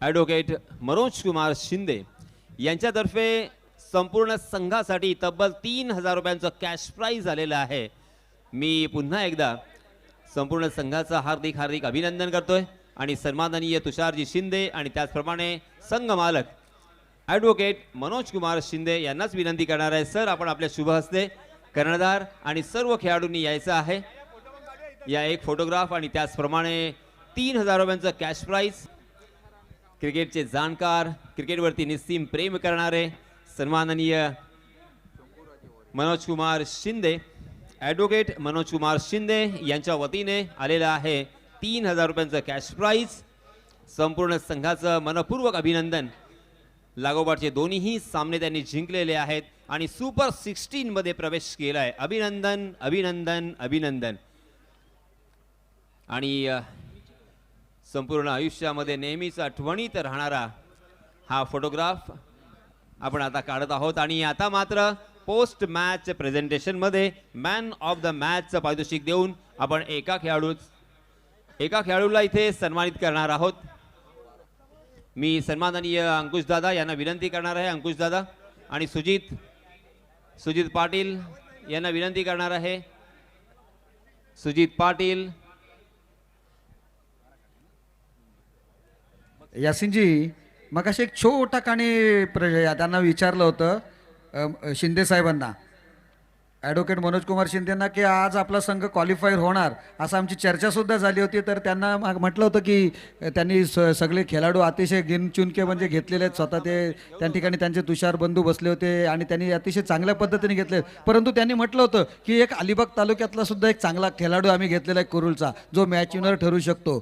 Advocate Manoj Kumar Shinde यांच्यातर्फे संपूर्ण संघासाठी तब्बल 3000 रुपयांचं कॅश प्राइज आलेलं आहे। मी पुन्हा एकदा संपूर्ण संघाचं हार्दिक हार्दिक अभिनंदन करतोय आणि सन्माननीय तुषारजी शिंदे आणि त्याचप्रमाणे संघ मालक ॲडव्होकेट मनोज कुमार शिंदे यांनाच विनंती करणार आहे, सर आपण आपल्या शुभ हस्ते कर्णधार आणि सर्व खेळाडूंनी यायचं आहे। या एक फोटोग्राफ आणि त्याचप्रमाणे 3000 रुपयांचं कॅश प्राइज। क्रिकेटचे जाणकार, क्रिकेटवरती निस्सीम प्रेम करणारे सन्माननीय मनोज कुमार शिंदे, ॲडव्होकेट मनोज कुमार शिंदे यांच्या वतीने आलेलं आहे 3000 रुपयांचं कॅश प्राइज। संपूर्ण संघाचं मनपूर्वक अभिनंदन। लागोपाठचे दोन्हीही सामने त्यांनी जिंकलेले आहेत आणि सुपर 16 मध्ये प्रवेश केलाय। अभिनंदन अभिनंदन अभिनंदन। आणि संपूर्ण आयुष्यामध्ये नेहमीच आठवणीत राहणारा हा फोटोग्राफ आपण आता काढत आहोत। आणि आता मात्र पोस्ट मॅच प्रेझेंटेशन मध्ये मॅन ऑफ द मॅचचं पारितोषिक देऊन आपण एका खेळाडूला इथे सन्मानित करणार आहोत। मी सन्माननीय अंकुश दादा यांना विनंती करणार आहे, अंकुश दादा आणि सुजित पाटील यांना विनंती करणार आहे, सुजित पाटील। यासिनजी मग असे एक छोटा काणी त्यांना विचारलं होतं शिंदे साहेबांना, ॲडव्होकेट मनोज कुमार शिंदेंना, की आज आपला संघ क्वालिफायर होणार असं आमची चर्चासुद्धा झाली होती। तर त्यांना म्हटलं होतं की त्यांनी सगळे खेळाडू अतिशय गिनचुनके म्हणजे घेतलेले आहेत, स्वतः ते त्या ठिकाणी त्यांचे तुषार बंधू बसले होते आणि त्यांनी अतिशय चांगल्या पद्धतीने घेतले। परंतु त्यांनी म्हटलं होतं की एक अलिबाग तालुक्यातला सुद्धा एक चांगला खेळाडू आम्ही घेतलेला आहे कुरुलचा, जो मॅच विनर ठरू शकतो,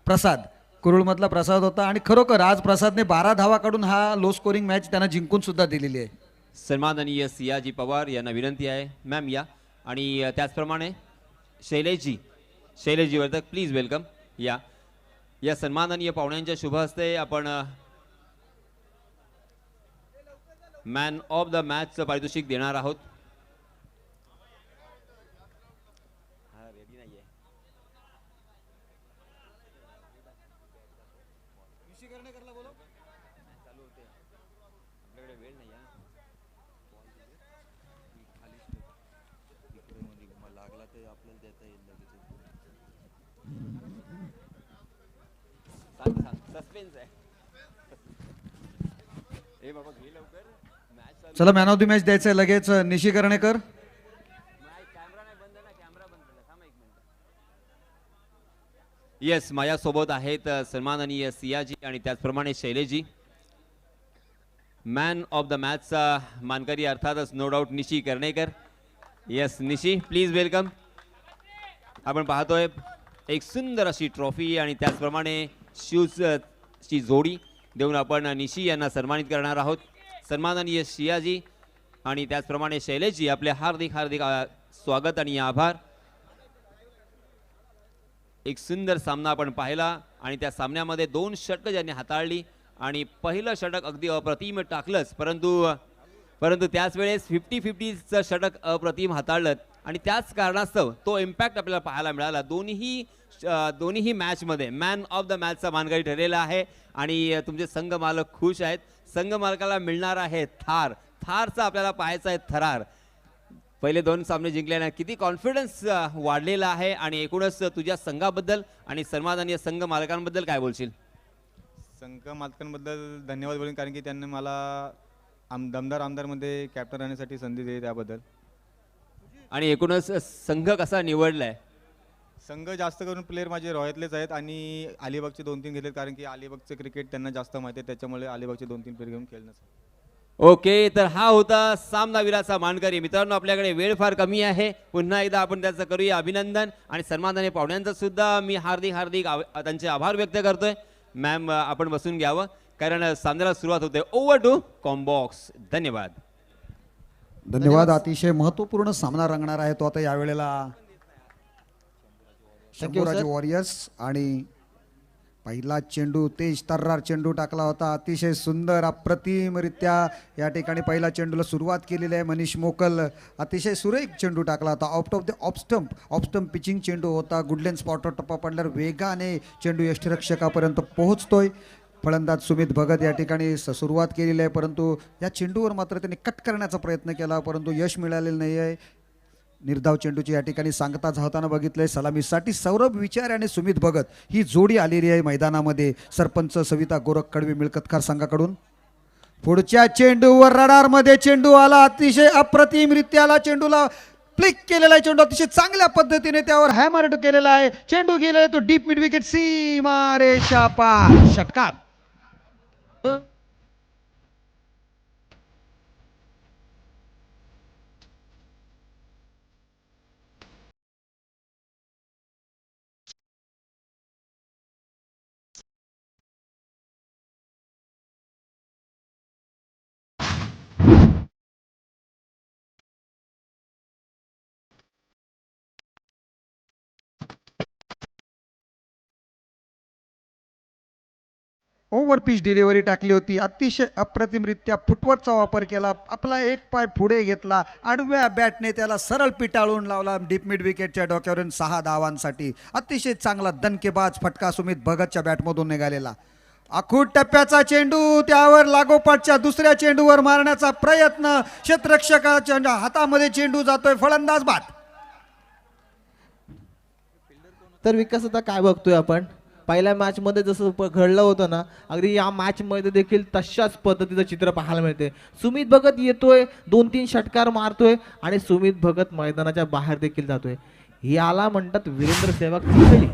प्रसाद। कुरुळमधला प्रसाद होता आणि खरोखर आज प्रसादने 12 धावा काढून हा लो स्कोरिंग मॅच त्यांना जिंकून सुद्धा दिलेली आहे। सन्माननीय सियाजी पवार यांना विनंती आहे मॅम या, आणि त्याचप्रमाणे शैलेशजी वर्धक प्लीज वेलकम या सन्माननीय पाहुण्यांच्या शुभ हस्ते आपण मॅन ऑफ द मॅचचं पारितोषिक देणार आहोत। चला मॅन ऑफ द मॅच द्यायचं लगेच निशी कर्णेकर। येस, माझ्यासोबत आहेत सन्माननीय सियाजी आणि त्याचप्रमाणे शैलेशजी। मॅन ऑफ द मॅचचा मानकरी अर्थातच नो डाऊट निशी कर्णेकर। येस निशी प्लीज वेलकम। आपण पाहतोय एक सुंदर अशी ट्रॉफी आणि त्याचप्रमाणे शूजची जोडी देऊन आपण निशी यांना सन्मानित करणार आहोत। सन्माननीय सियाजी आणि त्याचप्रमाणे शैलेशजी आपले हार्दिक हार्दिक स्वागत आणि आभार। एक सुंदर सामना आपण पाहिला आणि त्या सामन्यामध्ये 2 षटक ज्यांनी हाताळली आणि पहिलं षटक अगदी अप्रतिम टाकलंच, परंतु त्याच वेळेस 50-50चं षटक अप्रतिम हाताळलं आणि त्याच कारणास्तव तो इम्पॅक्ट आपल्याला पाहायला मिळाला। दोन्ही मॅचमध्ये मॅन ऑफ द मॅचचा मानकरी ठरलेला आहे आणि तुमचे संघ मालक खुश आहेत। संघ मालकाला मिळणार आहे थारचा आपल्याला पाहायचा आहे थरार। पहिले 2 सामने जिंकल्याने किती कॉन्फिडन्स वाढलेला आहे आणि एकूणच तुझ्या संघाबद्दल आणि सन्माननीय संघ मालकांबद्दल काय बोलशील? संघ मालकांबद्दल धन्यवाद बोलेन, कारण की त्यांनी मला दमदार आमदारमध्ये कॅप्टन राहण्यासाठी संधी दिली त्याबद्दल। आणि एकूणच संघ कसा निवडलाय? संघ जास्त करून प्लेयर माझे रोह्यातलेच आहेत आणि अलिबागचे 2-3 घेतलेत, कारण की अलिबागचे क्रिकेट त्यांना जास्त माहिती आहे, त्याच्यामुळे अलिबागचे 2-3 प्लेयर घेऊन खेळणं। ओके, तर हा होता सामनावीराचा मानकरी। मित्रांनो आपल्याकडे वेळ फार कमी आहे, पुन्हा एकदा आपण त्याचं करूया अभिनंदन आणि सन्माननीय पाहुण्यांचं सुद्धा मी हार्दिक हार्दिक त्यांचे आभार व्यक्त करतोय। मॅम आपण बसून घ्यावं कारण सामन्याला सुरुवात होते। Over to commbox. धन्यवाद धन्यवाद। अतिशय महत्वपूर्ण सामना रंगणार आहे तो आता यावेळेला शंभूराजे वॉरियर्स आणि पहिला चेंडू तेज तर्रार चेंडू टाकला होता, अतिशय सुंदर अप्रतिमरित्या या ठिकाणी पहिला चेंडूला सुरुवात केलेली आहे. मनीष मोकल अतिशय सुरेख चेंडू टाकला होता. Out of the off stump pitching चेंडू होता. गुडलेन स्पॉटवर टप्पा पडल्यावर वेगाने चेंडू यष्टिरक्षकापर्यंत पोहोचतोय. फलंदाज सुमित भगत या ठिकाणी सुरुवात केलेली आहे, परंतु या चेंडूवर मात्र त्यांनी कट करण्याचा प्रयत्न केला, परंतु यश मिळालेलं नाही आहे. निर्धाव चेंडूची या ठिकाणी सांगता धावताना बघितलंय. सलामीसाठी सौरभ विचारे आणि सुमित भगत ही जोडी आलेली आहे मैदानामध्ये. सरपंच सविता गोरख कडवी मिळकतकार संघाकडून. पुढच्या चेंडूवर रडारमध्ये चेंडू आला, अतिशय अप्रतिमरित्याला चेंडूला फ्लिक केलेला आहे. चेंडू अतिशय चांगल्या पद्धतीने त्यावर हॅमर केलेला आहे. चेंडू गेलेला तो डीप मिड विकेट सीमा रेषा पार. षटकार. ओव्हर पिच डिलिव्हरी टाकली होती. अतिशय अप्रतिमरित्या फुटवर्कचा वापर केला. आपला एक पाय पुढे घेतला. आडव्या बॅटने त्याला सरळ पिटाळून लावला. डीप मिड विकेटच्या डोक्यावरून 6 धावांसाठी अतिशय चांगला दणकेबाज फटका सुमित भगतच्या बॅटमधून निघालेला. आखूड टप्प्याचा चेंडू त्यावर लागोपाठच्या दुसऱ्या चेंडूवर मारण्याचा प्रयत्न. क्षेत्ररक्षकाच्या हातामध्ये चेंडू जातोय. फलंदाज बाद. तर विकास आता काय बघतोय आपण पहिल्या मॅच मध्ये जसं घडलं होतं ना, अगदी या मॅच मध्ये देखील तशाच पद्धतीचं चित्र पाहायला मिळते. सुमित भगत येतोय, 2-3 षटकार मारतोय आणि सुमित भगत मैदानाच्या बाहेर देखील जातोय. याला म्हणतात वीरेंद्र सेहवाग चिखली.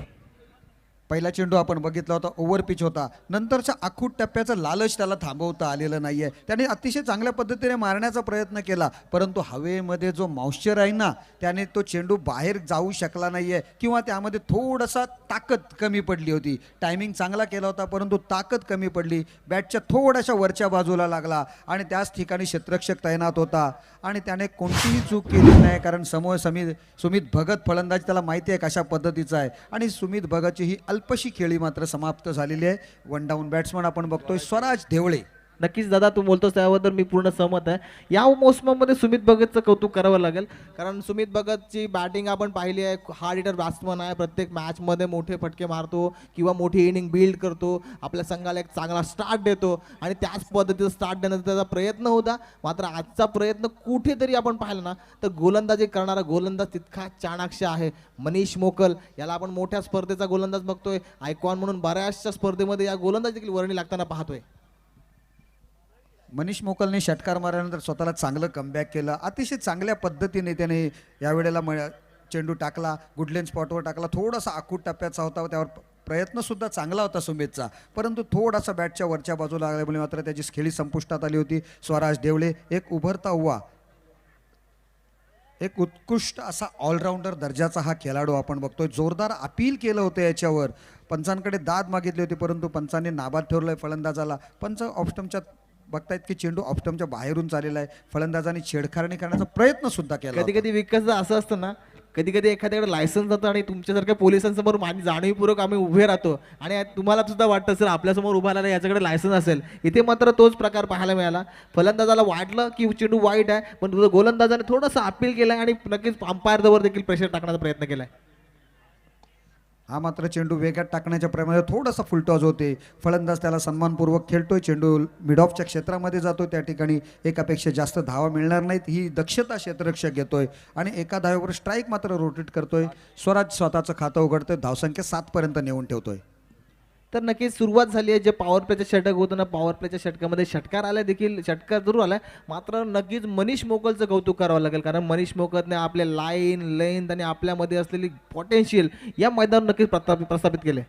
पहिला चेंडू आपण बघितला होता, ओव्हर पिच होता. नंतरच्या आखूड टप्प्याचं लालच त्याला थांबवता आलेलं नाहीये. त्याने अतिशय चांगल्या पद्धतीने मारण्याचा प्रयत्न केला, परंतु हवेमध्ये जो मॉइश्चर आहे ना, त्याने तो चेंडू बाहेर जाऊ शकला नाहीये किंवा त्यामध्ये थोडासा ताकद कमी पडली होती. टायमिंग चांगला केला होता, परंतु ताकद कमी पडली. बॅटच्या थोड्याशा वरच्या बाजूला लागला आणि त्याच ठिकाणी क्षेत्ररक्षक तैनात होता आणि त्याने कोणतीही चूक केली नाही, कारण समोर सुमित भगत फलंदाज त्याला माहिती आहे कशा पद्धतीचा आहे. आणि सुमित भगतची ही अल्पशी खेळी मात्र समाप्त झालेली आहे. वन डाऊन बॅट्समन आपण बघतोय स्वराज देवळे. नक्कीच दादा, तू बोलतोस त्याबद्दल मी पूर्ण सहमत आहे. या मोसमामध्ये सुमित भगतचं कौतुक करावं लागेल, कारण सुमित भगतची बॅटिंग आपण पाहिली आहे. हार्ड हिटर बॅट्समन आहे. प्रत्येक मॅचमध्ये मोठे फटके मारतो किंवा मोठी इनिंग बिल्ड करतो. आपल्या संघाला एक चांगला स्टार्ट देतो आणि त्याच पद्धतीचा स्टार्ट देण्याचा त्याचा प्रयत्न होता. मात्र आजचा प्रयत्न कुठेतरी आपण पाहिलं ना, तर गोलंदाजी करणारा गोलंदाज तितका चाणाक्ष आहे. मनीष मोकल याला आपण मोठ्या स्पर्धेचा गोलंदाज बघतोय. आयकॉन म्हणून बऱ्याचशा स्पर्धेमध्ये या गोलंदाज देखील वर्णी लागताना पाहतोय. मनीष मोकलने षटकार मारल्यानंतर स्वतःला चांगलं कमबॅक केलं. अतिशय चांगल्या पद्धतीने त्याने यावेळेला चेंडू टाकला. गुडलेन स्पॉटवर टाकला. थोडासा आखूड टप्प्याचा होता, त्यावर प्रयत्नसुद्धा चांगला होता सुमितचा, परंतु थोडासा बॅटच्या वरच्या बाजूला लागल्यामुळे मात्र त्याची खेळी संपुष्टात आली होती. स्वराज देवळे एक उभरता हुआ, एक उत्कृष्ट असा ऑलराऊंडर दर्जाचा हा खेळाडू आपण बघतोय. जोरदार अपील केलं होतं याच्यावर. पंचांकडे दाद मागितली होती, परंतु पंचांनी नाबाद ठेवलंय फलंदाजाला. पंच ऑफस्टमच्या बघतायत की चेंडू ऑफस्टमच्या बाहेरून चाललेला आहे. फलंदाजाने छेडखानी करण्याचा प्रयत्न सुद्धा केला. कधी कधी विकास असं असतं ना, कधी कधी एखाद्याकडे लायसन्स जातं आणि तुमच्यासारख्या पोलिसांसमोर माझी जाणीवपूर्वक आम्ही उभे राहतो आणि तुम्हाला सुद्धा वाटतं सर आपल्यासमोर उभा राहिला याच्याकडे लायसन्स असेल. इथे मात्र तोच प्रकार पाहायला मिळाला. फलंदाजाला वाटलं की चेंडू वाईट आहे, पण तुझं गोलंदाजाने थोडंसं अपील केलं आणि नक्कीच अंपायरवर देखील प्रेशर टाकण्याचा प्रयत्न केलाय. हा मात्र चेंडू वेगात टाकण्याच्या प्रमाणे थोडासा फुलटॉस होते. फलंदाज त्याला सन्मानपूर्वक खेळतोय. चेंडू मिड ऑफच्या क्षेत्रामध्ये जातो. त्या ठिकाणी एकापेक्षा जास्त धावा मिळणार नाहीत ही दक्षता क्षेत्ररक्षक घेतोय आणि एका धावेवर स्ट्राईक मात्र रोटेट करतोय. स्वराज स्वतःचं खातं उघडतोय. धावसंख्या 7 पर्यंत नेऊन ठेवतोय. तर नक्कीच सुरुवात झाली आहे. जे पॉवर प्लेचं षटक होतं ना, पॉवर प्लेच्या षटकामध्ये षटकार आले देखील, षटकार जरूर आलाय. मात्र नक्कीच मनीष मोकलचं कौतुक करावं लागेल, कारण मनीष मोकलने आपले लाईन लेंथ आणि आपल्यामध्ये असलेली पोटेन्शियल या मैदानावर नक्कीच प्रस्थापित केले.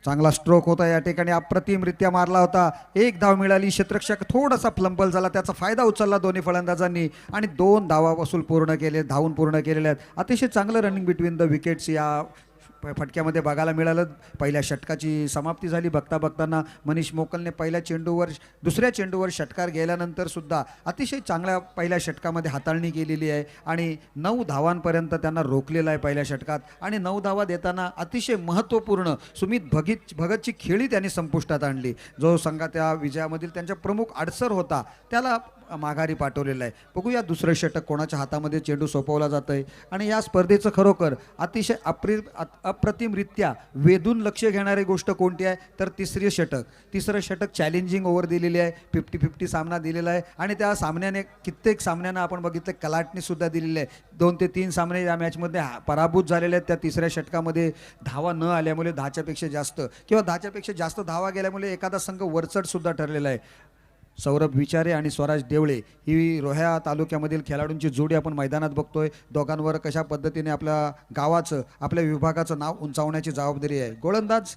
चांगला स्ट्रोक होता या ठिकाणी. अप्रतिमरित्या मारला होता. एक धाव मिळाली. क्षेत्ररक्षक थोडासा फ्लंबल झाला, त्याचा फायदा उचलला दोन्ही फलंदाजांनी आणि 2 धावा वसूल पूर्ण केले, धावून पूर्ण केलेल्या आहेत. अतिशय चांगलं रनिंग बिटवीन द विकेट्स या फटक्यामध्ये बघायला मिळालं. पहिल्या षटकाची समाप्ती झाली. बघता बघताना मनीष मोकलने पहिल्या चेंडूवर दुसऱ्या चेंडूवर षटकार गेल्यानंतर सुद्धा अतिशय चांगल्या पहिल्या षटकामध्ये हाताळणी केलेली आहे आणि 9 धावांपर्यंत त्यांना रोखलेलं आहे पहिल्या षटकात. आणि 9 धावा देताना अतिशय महत्त्वपूर्ण सुमित भगतची खेळी त्यांनी संपुष्टात आणली. जो संघा त्या विजयामधील त्यांच्या प्रमुख अडसर होता त्याला माघारी पाठवलेलं आहे. बघूया दुसरं षटक कोणाच्या हातामध्ये चेंडू सोपवला जात आहे. आणि या स्पर्धेचं खरोखर अतिशय अप्रतिमरित्या वेधून लक्ष घेणारी गोष्ट कोणती आहे तर तिसरं षटक चॅलेंजिंग ओव्हर दिलेली आहे. 50-50 सामना दिलेला आहे आणि त्या सामन्याने कित्येक सामन्यांना आपण बघितलं कलाटणी सुद्धा दिलेली आहे. 2 ते 3 सामने या मॅचमध्ये पराभूत झालेले आहेत. त्या तिसऱ्या षटकामध्ये धावा न आल्यामुळे 10च्या पेक्षा जास्त किंवा 10च्या पेक्षा जास्त धावा गेल्यामुळे एखादा संघ वरचढ सुद्धा ठरलेला आहे. सौरभ विचारे आणि स्वराज देवळे ही रोह्या तालुक्यामधील खेळाडूंची जोडी आपण मैदानात बघतोय. दोघांवर कशा पद्धतीने आपल्या गावाचं आपल्या विभागाचं नाव उंचावण्याची जबाबदारी आहे. गोलंदाज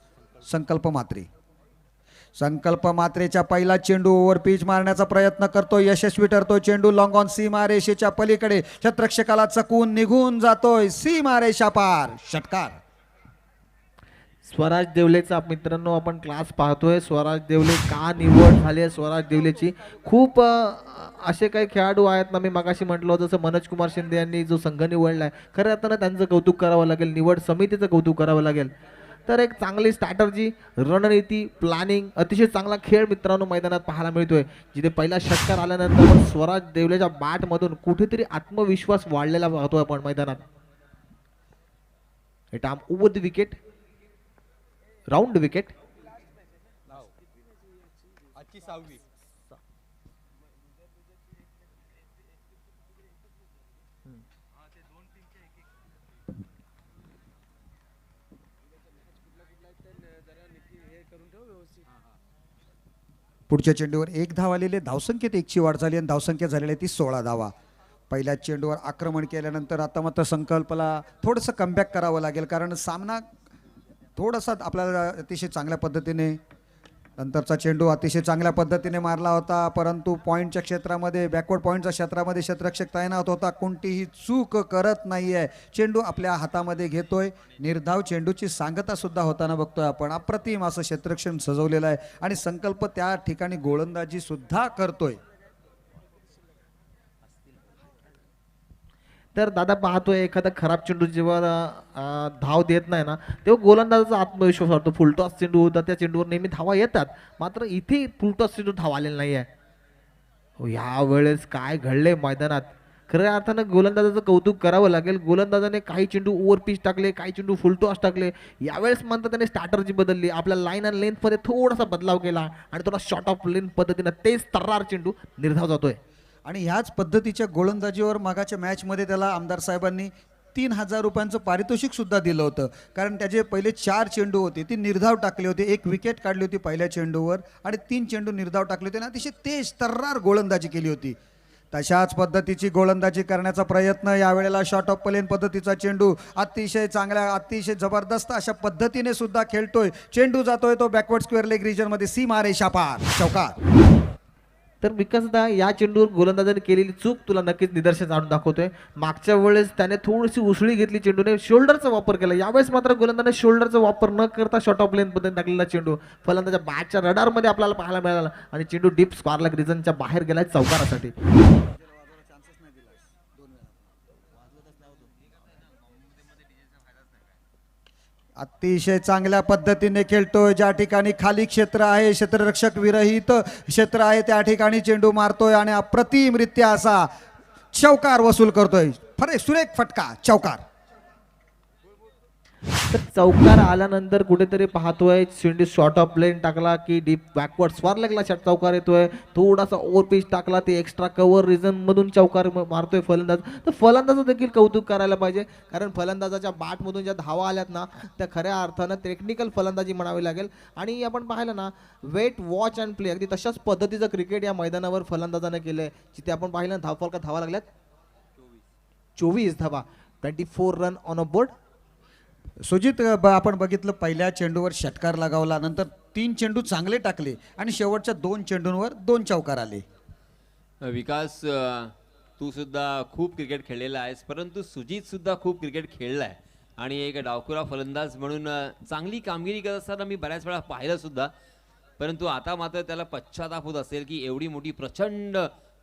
संकल्प मात्रेच्या पहिला चेंडू ओव्हर पिच मारण्याचा प्रयत्न करतो. यशस्वी ठरतो. चेंडू लॉंग ऑन सीमारेषेच्या पलीकडे क्षेत्ररक्षकाला चकवून निघून जातोय. सीमारेषा पार. षटकार. स्वराज देवलेचा मित्रांनो आपण क्लास पाहतोय. स्वराज देवले का निवड झाली आहे स्वराज देवलेची? खूप असे काही खेळाडू आहेत ना, मी मगाशी म्हटलं जसं मनोज कुमार शिंदे यांनी जो संघ निवडला आहे खरं अर्थानं त्यांचं कौतुक करावं लागेल. निवड समितीचं कौतुक करावं लागेल. तर एक चांगली स्ट्रॅटर्जी, रणनीती, प्लॅनिंग, अतिशय चांगला खेळ मित्रांनो मैदानात पाहायला मिळतोय. जिथे पहिला षटकार आल्यानंतर स्वराज देवलेच्या बॅटमधून कुठेतरी आत्मविश्वास वाढलेला पाहतोय आपण मैदानात. इट आम over the wicket, round wicket. आजची 6वी. पुढच्या चेंडूवर 1 धाव आलेले. धावसंख्येत 1ची वाढ झाली आणि धावसंख्या झालेली आहे ती 16 धावा. पहिल्या चेंडूवर आक्रमण केल्यानंतर आता मात्र संकल्पला थोडंसं कमबॅक करावं लागेल कारण सामना थोडासा आपल्याला अतिशय चांगल्या पद्धतीने नंतरचा चेंडू अतिशय चांगल्या पद्धतीने मारला होता परंतु पॉईंटच्या क्षेत्रामध्ये बॅकवर्ड पॉईंटच्या क्षेत्रामध्ये क्षेत्ररक्षक तैनात होता. कोणतीही चूक करत नाही आहे. चेंडू आपल्या हातामध्ये घेतोय. निर्धाव चेंडूची सांगता सुद्धा होताना बघतोय आपण. अप्रतिम असं क्षेत्ररक्षण सजवलेलं आहे आणि संकल्प त्या ठिकाणी गोलंदाजी सुद्धा करतोय. तर दादा पाहतोय एखादा खराब चेंडू जेव्हा धाव देत नाही ना तेव्हा गोलंदाजाचा आत्मविश्वास वाढतो. फुलटॉस चेंडू होता त्या चेंडूवर नेहमी धावा येतात, मात्र इथे फुलटॉस चेंडू धाव आलेला नाही आहे. ह्या वेळेस काय घडले मैदानात खऱ्या अर्थानं गोलंदाजाचं कौतुक करावं लागेल. गोलंदाजाने काही चेंडू ओव्हर पिच टाकले, काही चेंडू फुलटॉस टाकले. यावेळेस मात्र त्याने स्ट्रॅटर्जी बदलली. आपल्या लाईन आणि लेंथमध्ये थोडासा बदलाव केला आणि थोडा शॉर्ट ऑफ लेंथ पद्धतीनं तेच तर्रार चेंडू निर्धाव जातोय. आणि ह्याच पद्धतीच्या गोलंदाजीवर मागाच्या मॅचमध्ये त्याला आमदार साहेबांनी 3,000 रुपयांचं पारितोषिक सुद्धा दिलं होतं कारण त्याचे पहिले 4 चेंडू होते ती निर्धाव टाकले होते. 1 विकेट काढली होती पहिल्या चेंडूवर आणि 3 चेंडू निर्धाव टाकले होते आणि अतिशय तेज तर्रार गोलंदाजी केली होती. तशाच पद्धतीची गोलंदाजी करण्याचा प्रयत्न यावेळेला शॉर्ट ऑफ प्लेन पद्धतीचा चेंडू अतिशय चांगल्या अतिशय जबरदस्त अशा पद्धतीने सुद्धा खेळतोय. चेंडू जातोय तो बॅकवर्ड स्क्वेअर लेग रिजनमध्ये. सीमारेषा पार. चौकार. तर विकासदा या चेंडूवर गोलंदाजाने केलेली चूक तुला नक्कीच निदर्शनास आणून दाखवतोय. मागच्या वेळेस त्याने थोडीशी उसळी घेतली चेंडूने, शोल्डरचा वापर केला. यावेळेस मात्र गोलंदाजाने शोल्डरचा वापर न करता शॉर्ट ऑफ लेन पद्धतीने टाकलेला चेंडू फलंदाच्या बॅटच्या रडारमध्ये आपल्याला पाहायला मिळाला आणि चेंडू डीप स्क्वेअर लेग रिजनच्या बाहेर गेलाय चौकारासाठी. अतिशय चांगल्या पद्धतीने खेळतोय. ज्या ठिकाणी खाली क्षेत्र आहे, क्षेत्ररक्षक विरहित क्षेत्र आहे, त्या ठिकाणी चेंडू मारतोय आणि अप्रतिमरित्या असा चौकार वसूल करतोय. सुरेख फटका. चौकार. तर चौकार आल्यानंतर कुठेतरी पाहतोय चेंडू शॉर्ट ऑफ लेन टाकला की डीप बॅकवर्ड स्क्वेअर लेगला चौकार येतोय. थोडासा ओव्हर पिच टाकला ते एक्स्ट्रा कव्हर रिजन मधून चौकार मारतोय फलंदाज. तर फलंदाजाचं देखील कौतुक करायला पाहिजे कारण फलंदाजाच्या बॅटमधून ज्या धावा आल्यात ना त्या खऱ्या अर्थानं टेक्निकल फलंदाजी म्हणावी लागेल. आणि आपण पाहिलं ना वेट वॉच अँड प्ले अगदी तशाच पद्धतीचं क्रिकेट या मैदानावर फलंदाजाने केलंय. जिथे आपण पाहिलं धावफलकात धावा लागल्यात 24 धावा, 24 run on a board. Sujit आपण बघितलं पहिल्या चेंडूवर षटकार लगावला, नंतर 3 चेंडू चांगले टाकले आणि शेवटच्या 2 चेंडूंवर 2 चौकार आले. विकास तू सुद्धा खूप क्रिकेट खेळलेला आहेस परंतु सुजित सुद्धा खूप क्रिकेट खेळलाय आणि एक डावखुरा फलंदाज म्हणून चांगली कामगिरी करत असताना मी बऱ्याच वेळा पाहिलं सुद्धा. परंतु आता मात्र त्याला पश्चाताप होत असेल की एवढी मोठी प्रचंड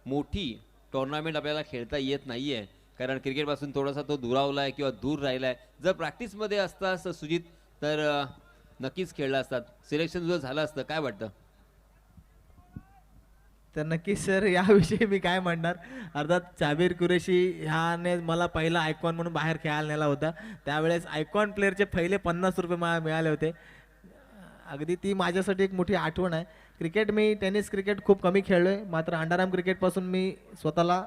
मोठी टुर्नामेंट आपल्याला खेळता येत नाहीये, कारण क्रिकेटपासून थोडासा तो दुरावला आहे किंवा दूर राहिला आहे. जर प्रॅक्टिसमध्ये असतास सुजित तर नक्कीच खेळला असतात, सिलेक्शन जर झालं असतं. काय वाटतं? तर नक्कीच सर याविषयी मी काय म्हणणार. अर्थात जाबीर कुरेशी ह्याने मला पहिला आयकॉन म्हणून बाहेर खेळायला नेला होता. त्यावेळेस आयकॉन प्लेअरचे पहिले 50 रुपये मला मिळाले होते. अगदी ती माझ्यासाठी एक मोठी आठवण आहे. क्रिकेट मी टेनिस क्रिकेट खूप कमी खेळलोय, मात्र अंडरआर्म क्रिकेटपासून मी स्वतःला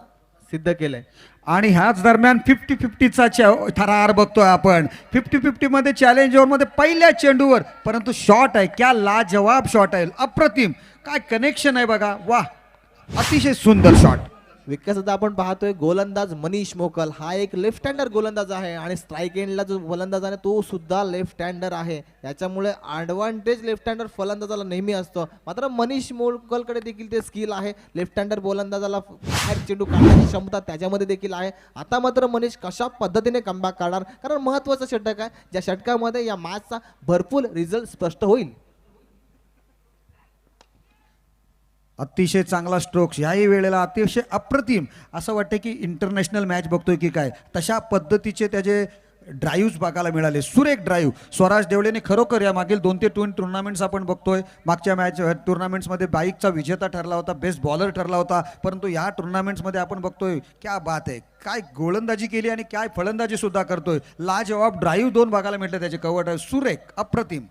सिद्ध केलंय. आणि ह्याच दरम्यान 50-50चा थरार बघतोय आपण. 50-50 मध्ये चॅलेंज ओव्हरमध्ये पहिल्या चेंडूवर, परंतु शॉट आहे, क्या लाजवाब शॉट आहे, अप्रतिम. काय कनेक्शन आहे बघा, वा, अतिशय सुंदर शॉट. विकास आता आपण पाहतोय गोलंदाज मनीष मोकल हा एक लेफ्ट हँडर गोलंदाज आहे आणि स्ट्राईक एंडला जो गोलंदाज आहे तो सुद्धा लेफ्ट हँडर आहे. याच्यामुळे ॲडव्हान्टेज लेफ्ट हँडर फलंदाजाला नेहमी असतो. मात्र मनीष मोकलकडे देखील ते स्किल आहे. लेफ्ट हँडर गोलंदाजाला बाहेर चेंडू काढण्याची क्षमता त्याच्यामध्ये देखील आहे. आता मात्र मनीष कशा पद्धतीने कमबॅक काढणार, कारण महत्त्वाचं षटक आहे, ज्या षटकामध्ये या मॅचचा भरपूर रिझल्ट स्पष्ट होईल. अतिशय चांगला स्ट्रोक्स, याही वेळेला अतिशय अप्रतिम. असं वाटतं की इंटरनॅशनल मॅच बघतोय की काय. तशा पद्धतीचे त्याचे ड्राईव्ह बघायला मिळाले, सुरेख ड्राईव्ह. स्वराज देवळेने खरोखर या मागील 2 ते 3 टुर्नामेंट्स आपण बघतोय, मागच्या मॅच टुर्नामेंट्समध्ये बाईकचा विजेता ठरला होता, बेस्ट बॉलर ठरला होता. परंतु या टुर्नामेंट्समध्ये आपण बघतोय क्या बात आहे, काय गोलंदाजी केली आणि काय फलंदाजी सुद्धा करतोय. लाजवाब ड्राईव्ह 2 बघायला मिळते, त्याचे कव्हर आहे सुरेख अप्रतिम.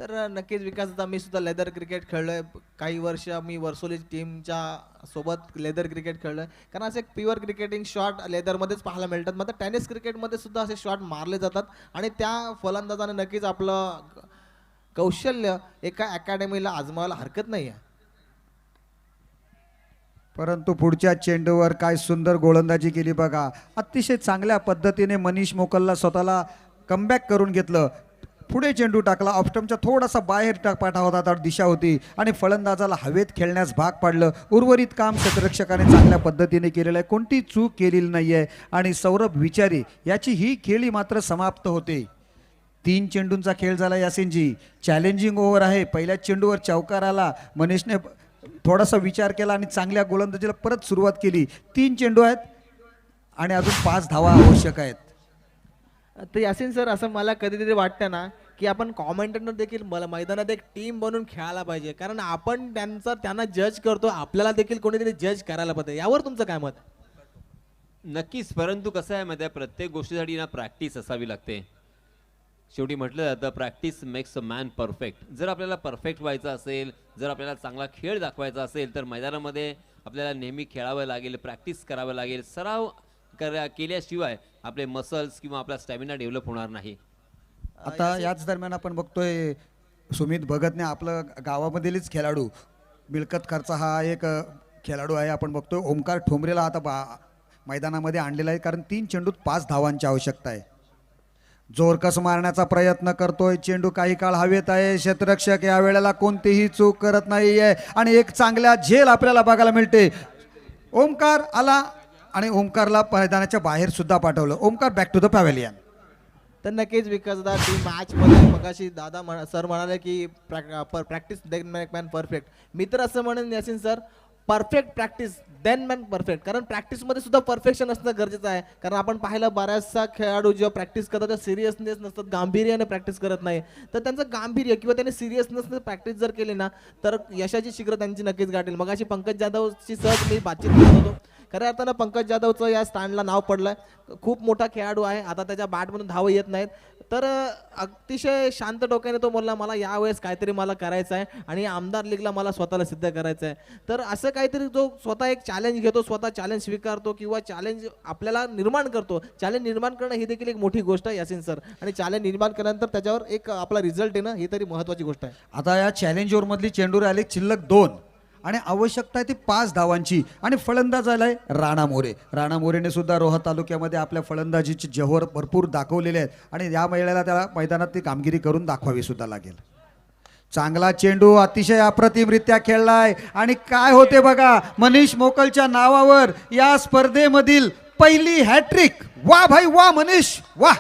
तर नक्कीच विकास आता मी सुद्धा लेदर क्रिकेट खेळलोय काही वर्ष. मी वर्सोली टीमच्या सोबत लेदर क्रिकेट खेळलोय, कारण असे एक प्युअर क्रिकेटिंग शॉट लेदरमध्येच पाहायला मिळतात. मात्र टेनिस क्रिकेटमध्ये सुद्धा असे शॉट मारले जातात आणि त्या फलंदाजाने नक्कीच आपलं कौशल्य एका अकॅडमीला आजमावायला हरकत नाही आहे. परंतु पुढच्या चेंडूवर काय सुंदर गोलंदाजी केली बघा. अतिशय चांगल्या पद्धतीने मनीष मोकलला स्वतःला कमबॅक करून घेतलं. पुढे चेंडू टाकला, ऑफस्टम्पच्या थोडासा बाहेर पाठा होता, तर दिशा होती आणि फलंदाजाला हवेत खेळण्यास भाग पाडलं. उर्वरित काम क्षेत्ररक्षकाने चांगल्या पद्धतीने केलेलं आहे, कोणती चूक केलेली नाही आहे. आणि सौरभ विचारी याची ही खेळी मात्र समाप्त होते. 3 चेंडूंचा खेळ झाला यासिनजी. चॅलेंजिंग ओव्हर आहे. पहिल्या चेंडूवर चौकार आला, मनीषने थोडासा विचार केला आणि चांगल्या गोलंदाजीला परत सुरुवात केली. 3 चेंडू आहेत आणि अजून 5 धावा आवश्यक आहेत. तर यासिन सर, असं मला कधीतरी वाटतं ना की आपण कॉमेंटेटर देखील मैदानात एक टीम बनून खेळायला पाहिजे, कारण आपण त्यांना जज करतो, आपल्याला देखील कोणीतरी जज करायला पाहिजे. यावर तुमचं काय मत? नक्कीच, परंतु कसं आहे माहिती आहे, प्रत्येक गोष्टीसाठी ना प्रॅक्टिस असावी लागते. शेवटी म्हटलं जातं practice makes a man perfect. जर आपल्याला परफेक्ट व्हायचं असेल, जर आपल्याला चांगला खेळ दाखवायचा असेल, तर मैदानामध्ये आपल्याला नेहमी खेळावं लागेल, प्रॅक्टिस करावं लागेल. सराव केल्याशिवाय आपले मसल्स किंवा आपला स्टॅमिना डेव्हलप होणार नाही. आता याच दरम्यान आपण बघतोय सुमित भगतने आपलं गावामधीलच खेळाडू, मिळकत खर्च हा एक खेळाडू आहे, आपण बघतोय ओमकार ठोंबरेला आता मैदानामध्ये आणलेला आहे, कारण 3 चेंडूत 5 धावांची आवश्यकता आहे. जोरकस मारण्याचा प्रयत्न करतोय, चेंडू काही काळ हवेत आहे. क्षेत्ररक्षक या वेळेला कोणतीही चूक करत नाहीये आणि एक चांगल्या झेल आपल्याला बघायला मिळते. ओमकार आला आणि ओमकारला मैदानाच्या बाहेर सुद्धा पाठवलं. Omkar back to the pavilion. तर नक्कीच विकास दादा, ती मॅचमध्ये मगाशी दादा सर म्हणाले की practice then make man perfect. मी तर असं म्हणेन Yasin sir, perfect practice then man perfect. कारण प्रॅक्टिसमध्ये सुद्धा परफेक्शन असणं गरजेचं आहे. कारण आपण पाहिलं बऱ्याचसा खेळाडू जेव्हा प्रॅक्टिस करतात त्या सिरियसनेस नसतात, गांभीर्याने प्रॅक्टिस करत नाही. तर त्यांचं गांभीर्य किंवा त्याने सिरियसनेस प्रॅक्टिस जर केली ना, तर यशाची शिखरं त्यांची नक्कीच गाठेल. मगाशी पंकज जाधवची सहज मी बातचीत करत होतो. खऱ्या अर्थानं पंकज जाधवचं या स्टँडला नाव पडलंय. खूप मोठा खेळाडू आहे, आता त्याच्या बॅटमधून धाव येत नाहीत. तर अतिशय शांत डोक्याने तो बोलला, मला यावेळेस काहीतरी मला करायचं आहे आणि आमदार लीगला मला स्वतःला सिद्ध करायचं आहे. तर असं काहीतरी जो स्वतः एक चॅलेंज घेतो, स्वतः चॅलेंज स्वीकारतो किंवा चॅलेंज आपल्याला निर्माण करतो. चॅलेंज निर्माण करणं ही देखील एक मोठी गोष्ट आहे यासिन सर, आणि चॅलेंज निर्माण केल्यानंतर त्याच्यावर एक आपला रिझल्ट येणं ही तरी महत्त्वाची गोष्ट आहे. आता या चॅलेंज ओव्हरमधली चेंडू आले शिल्लक 2 आणि आवश्यकता आहे ती 5 धावांची. आणि फलंदाज आलाय राणा मोरे. राणा मोरेने सुद्धा रोहा तालुक्यामध्ये आपल्या फलंदाजीचे जव्हर भरपूर दाखवलेले आहेत आणि या वेळेला त्याला मैदानात ती कामगिरी करून दाखवावी सुद्धा लागेल. चांगला चेंडू अतिशय अप्रतिमरित्या खेळलाय आणि काय होते बघा, मनीष मोकलच्या नावावर या स्पर्धेमधील पहिली हॅट्रिक. वा भाई वा मनीष वा.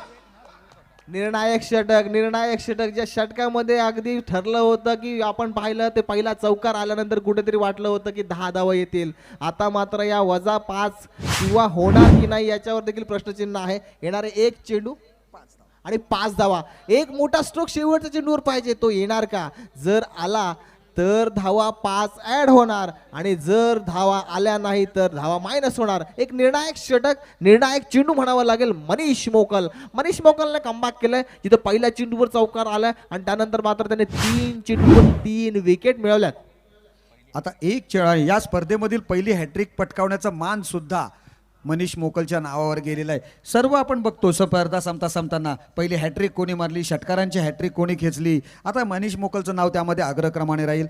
निर्णायक षटक ज्या षटकामध्ये अगदी ठरलं होतं की आपण पाहिलं ते पहिला चौकार आल्यानंतर कुठेतरी वाटलं होतं की 10 धावा येतील. आता मात्र या -5 किंवा होणार की नाही याच्यावर देखील प्रश्नचिन्ह आहे. येणारे एक चेंडू आणि 5 धावा. एक मोठा स्ट्रोक शेवटच्या चेंडूवर पाहिजे, तो येणार का? जर आला तर धावा 5 ऍड होणार आणि जर धावा आल्या नाही तर धावा मायनस होणार. एक निर्णायक षटक, निर्णायक चेंडू म्हणावा लागेल. मनीष मोकलने कमबॅक केलंय जिथं पहिल्या चेंडूवर चौकार आलाय आणि त्यानंतर मात्र त्याने 3 चेंडूवर 3 विकेट मिळवल्यात. आता एक खेळाडू या स्पर्धेमधील पहिली हॅट्रिक पटकावण्याचा मान सुद्धा मनीष मोकलच्या नावावर गेलेला आहे. सर्व आपण बघतो स्पर्धा संपताना पहिली हॅट्रिक कोणी मारली, षटकारांची हॅट्रिक कोणी खेचली. आता मनीष मोकलचं नाव त्यामध्ये अग्रक्रमाने राहील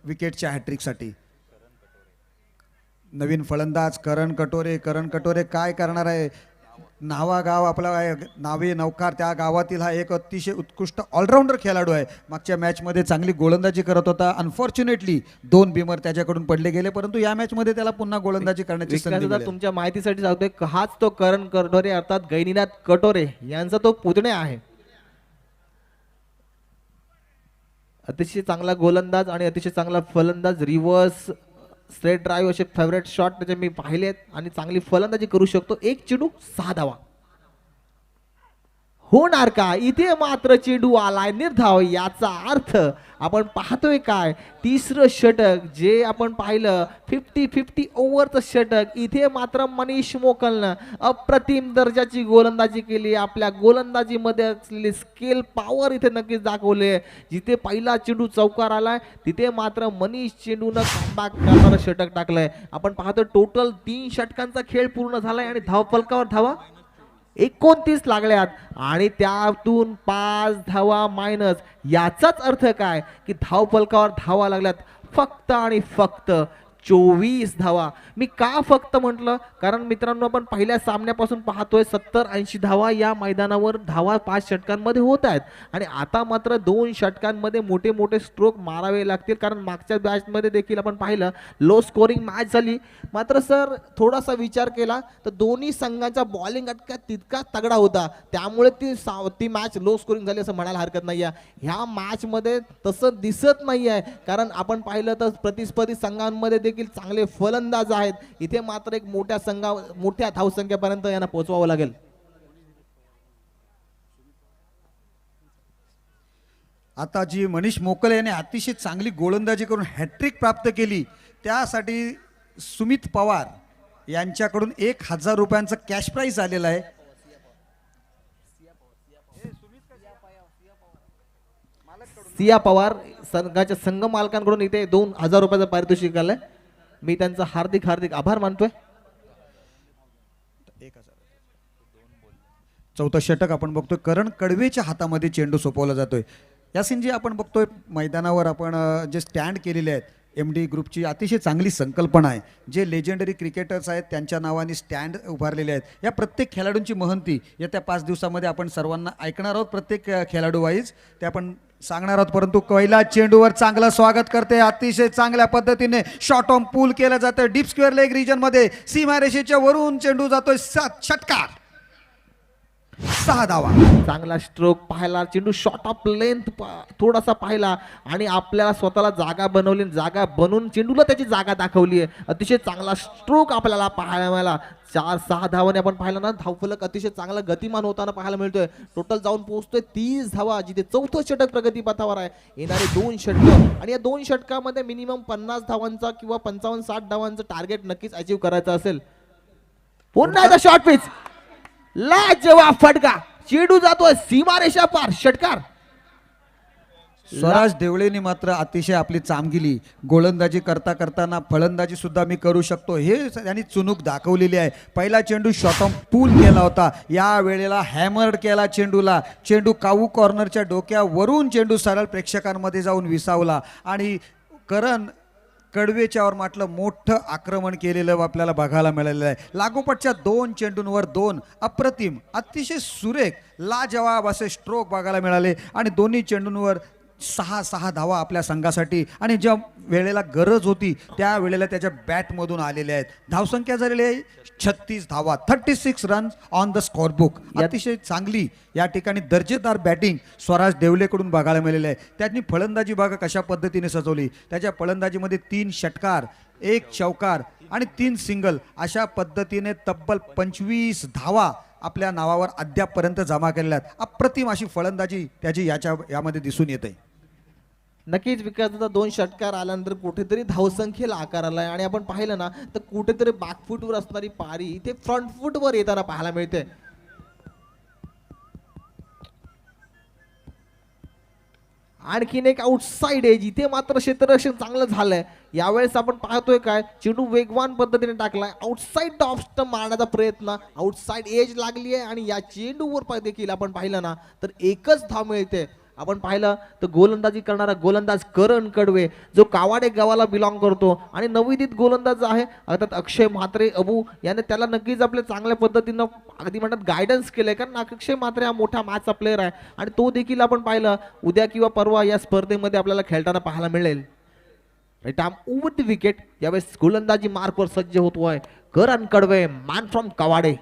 विकेटच्या हॅट्रिकसाठी. नवीन फलंदाज करण कटोरे काय करणार आहे? नावा गाव आपला आहे, नावे नौकार, त्या गावातील हा एक अतिशय उत्कृष्ट ऑलराऊंडर खेळाडू आहे. मागच्या मॅचमध्ये चांगली गोलंदाजी करत होता. अनफॉर्च्युनेटली 2 बिमर त्याच्याकडून पडले गेले, परंतु या मॅचमध्ये त्याला पुन्हा गोलंदाजी करण्याची संधी मिळाली. तुमच्या माहितीसाठी सांगतोय, हाच तो करण कटोरे अर्थात गैनीनाथ कटोरे यांचा तो पुतण्या आहे. अतिशय चांगला गोलंदाज आणि अतिशय चांगला फलंदाज. रिव्हर्स स्ट्रेट ड्राईव्ह असे फेवरेट शॉट त्याचे मी पाहिलेत आणि चांगली फलंदाजी करू शकतो. एक चेंडू 6 धावा होणार का? इथे मात्र चेंडू आलाय निर्धाव. याचा अर्थ आपण पाहतोय काय, तिसरं षटक जे आपण पाहिलं 50-50 ओव्हरचं षटक, इथे मात्र मनीष मोकलनं अप्रतिम दर्जाची गोलंदाजी केली. आपल्या गोलंदाजीमध्ये असलेली स्केल पॉवर इथे नक्कीच दाखवले. जिथे पहिला चेंडू चौकार आलाय तिथे मात्र मनीष चेंडूनं कमबॅक करणारं षटक टाकलंय. आपण पाहतो टोटल 3 षटकांचा खेळ पूर्ण झालाय आणि धावफलकावर धावा 29 लागल्यात आणि त्यातून 5 धावा मायनस. याचाच अर्थ काय की धावफलकावर धावा लागल्यात फक्त आणि फक्त 24 धावा. मी का फक्त म्हटलं, कारण मित्रांनो आपण पहिल्या सामन्यापासून पाहतोय 70-80 धावा या मैदानावर धावा 5 षटकांमध्ये होत आहेत आणि आता मात्र 2 षटकांमध्ये मोठे मोठे स्ट्रोक मारावे लागतील. कारण मागच्या मॅचमध्ये देखील आपण पाहिलं लो स्कोरिंग मॅच झाली, मात्र सर थोडासा विचार केला तर दोन्ही संघांचा बॉलिंग अटका तितका तगडा होता, त्यामुळे ती मॅच लो स्कोरिंग झाली असं म्हणायला हरकत नाही आहे. ह्या मॅचमध्ये तसं दिसत नाही आहे, कारण आपण पाहिलं तर प्रतिस्पर्धी संघांमध्ये देखील चांगले फलंदाज आहेत. इथे मात्र एक मोठ्या धावसंख्येपर्यंत यांना पोहोचवावं लागेल. आता जी मनीष मोकल याने अतिशय चांगली गोलंदाजी करून हॅट्रिक प्राप्त केली, त्यासाठी सुमित पवार यांच्याकडून 1000 रुपयांचं कॅश प्राइज आलेलं आहे. सिया पवार संघाच्या संघ मालकांकडून इथे 2000 रुपयाचं पारितोषिक आलंय. मी त्यांचा हार्दिक आभार मानतोय. 4थं षटक आपण बघतोय करण कडवेच्या हातामध्ये चेंडू सोपवला जातोय. यासिन जी आपण बघतोय मैदानावर आपण जे स्टँड केलेले आहेत, MD ग्रुपची अतिशय चांगली संकल्पना आहे. जे लेजेंडरी क्रिकेटर्स आहेत त्यांच्या नावाने स्टँड उभारलेले आहेत. या प्रत्येक खेळाडूंची महंती येत्या 5 दिवसामध्ये आपण सर्वांना ऐकणार आहोत, प्रत्येक खेळाडू वाईज ते आपण सांगणार आहोत. परंतु पहिला चेंडूवर चांगलं स्वागत करते, अतिशय चांगल्या पद्धतीने शॉर्ट ऑन पूल केलं जातं डीप स्क्वेअर लेग रिजन मध्ये. सीमारेषेच्या वरून चेंडू जातोय, षटकार, 6 धावा. चांगला स्ट्रोक पाहिला, चेंडू शॉर्ट ऑफ लेंथ थोडासा पाहिला आणि आपल्याला स्वतःला जागा बनवली, जागा बनवून चेंडूला त्याची जागा दाखवली आहे. अतिशय चांगला स्ट्रोक आपल्याला पाहायला मिळाला. 4-6 धावाने आपण पाहिलं ना, धावफलक अतिशय चांगला गतिमान होताना पाहायला मिळतोय. टोटल जाऊन पोहोचतोय 30 धावा, जिथे 4थं षटक प्रगतीपथावर आहे. येणारे 2 षटक आणि या 2 षटकामध्ये मिनिमम 50 धावांचा किंवा 55-60 धावांचं टार्गेट नक्कीच अचीव करायचं असेल. पुन्हा एकदा शॉर्ट पिच, लाजवाब फटका, चेंडू जातोय सीमारेषा पार, षटकार. स्वराज देवळेनी मात्र अतिशय आपली चामगिली गोलंदाजी करताना फलंदाजी सुद्धा मी करू शकतो हे त्यांनी चुनूक दाखवलेली आहे. पहिला चेंडू शॉर्ट ऑन पूल केला होता, या वेळेला हॅमर्ड केला चेंडूला. चेंडू कावू कॉर्नरच्या डोक्यावरून चेंडू सरळ प्रेक्षकांमध्ये जाऊन विसावला आणि करण कडवेच्यावर म्हटलं मोठं आक्रमण केलेलं आपल्याला बघायला मिळालेलं आहे. लागोपाठच्या 2 चेंडूंवर 2 अप्रतिम अतिशय सुरेख लाजवाब असे स्ट्रोक बघायला मिळाले आणि दोन्ही चेंडूंवर 6 धावा आपल्या संघासाठी आणि ज्या वेळेला गरज होती त्या वेळेला त्याच्या बॅटमधून आलेल्या आहेत. धावसंख्या झालेली आहे 36 धावा, 36 runs on the score book. अतिशय चांगली या ठिकाणी दर्जेदार बॅटिंग स्वराज देवलेकडून बघायला मिळालेली आहे. त्यांनी फलंदाजी बघा कशा पद्धतीने सजवली. त्याच्या फलंदाजीमध्ये 3 षटकार, 1 चौकार आणि 3 सिंगल अशा पद्धतीने तब्बल 25 धावा आपल्या नावावर अद्यापपर्यंत जमा केलेल्या आहेत. अप्रतिम अशी फलंदाजी त्याची यामध्ये दिसून येते. नक्कीच विकासचा 2 षटकार आल्यानंतर कुठेतरी धावसंख्येला आकार आलाय आणि आपण पाहिलं ना तर कुठेतरी बॅकफुटवर असणारी पारी इथे फ्रंट फुटवर येताना पाहायला मिळते. आणखीन एक आउटसाइड एज, इथे मात्र क्षेत्ररक्षण चांगलं झालंय. यावेळेस आपण पाहतोय काय चेंडू वेगवान पद्धतीने टाकलाय. आउटसाइड ऑफ स्टंप मारण्याचा प्रयत्न, आउटसाइड एज लागली आहे आणि या चेंडूवर देखील आपण पाहिलं ना तर एकच धाव मिळते. आपण पाहिलं तर गोलंदाजी करणारा गोलंदाज करण कडवे जो कावाडे गावाला बिलॉंग करतो आणि नवोदित गोलंदाज आहे अर्थात अक्षय म्हात्रे अबू याने त्याला नक्कीच आपल्या चांगल्या पद्धतीनं अगदी म्हणतात गायडन्स केलंय. कारण अक्षय म्हात्रे हा मोठा मॅचचा प्लेअर आहे आणि तो देखील आपण पाहिलं उद्या किंवा परवा या स्पर्धेमध्ये आपल्याला खेळताना पाहायला मिळेल. Right arm over the wicket. यावेळेस गोलंदाजी मार्कवर सज्ज होतोय करण कडवे, मॅन फ्रॉम कवाडे.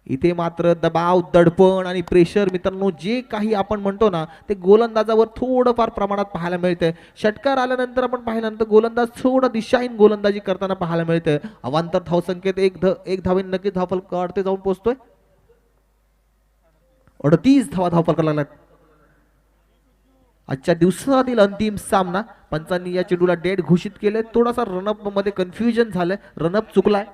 इथे मात्र दबाव, दडपण आणि प्रेशर मित्रांनो जे काही आपण म्हणतो ना ते गोलंदाजावर थोडंफार प्रमाणात पाहायला मिळते. षटकार आल्यानंतर आपण पाहिल्यानंतर गोलंदाज थोडा दिशाहीन गोलंदाजी करताना पाहायला मिळते. अवांतर धावसंख्येत एक धावेने नक्कीच धावफलकावरती जाऊन पोहोचतोय. 38 धावा धावफलकाला लागल्यात. आजच्या दिवसातील अंतिम सामना. पंचांनी या चेंडूला डेड घोषित केले. थोडासा रनअप मध्ये कन्फ्युजन झालंय, रनअप चुकलाय.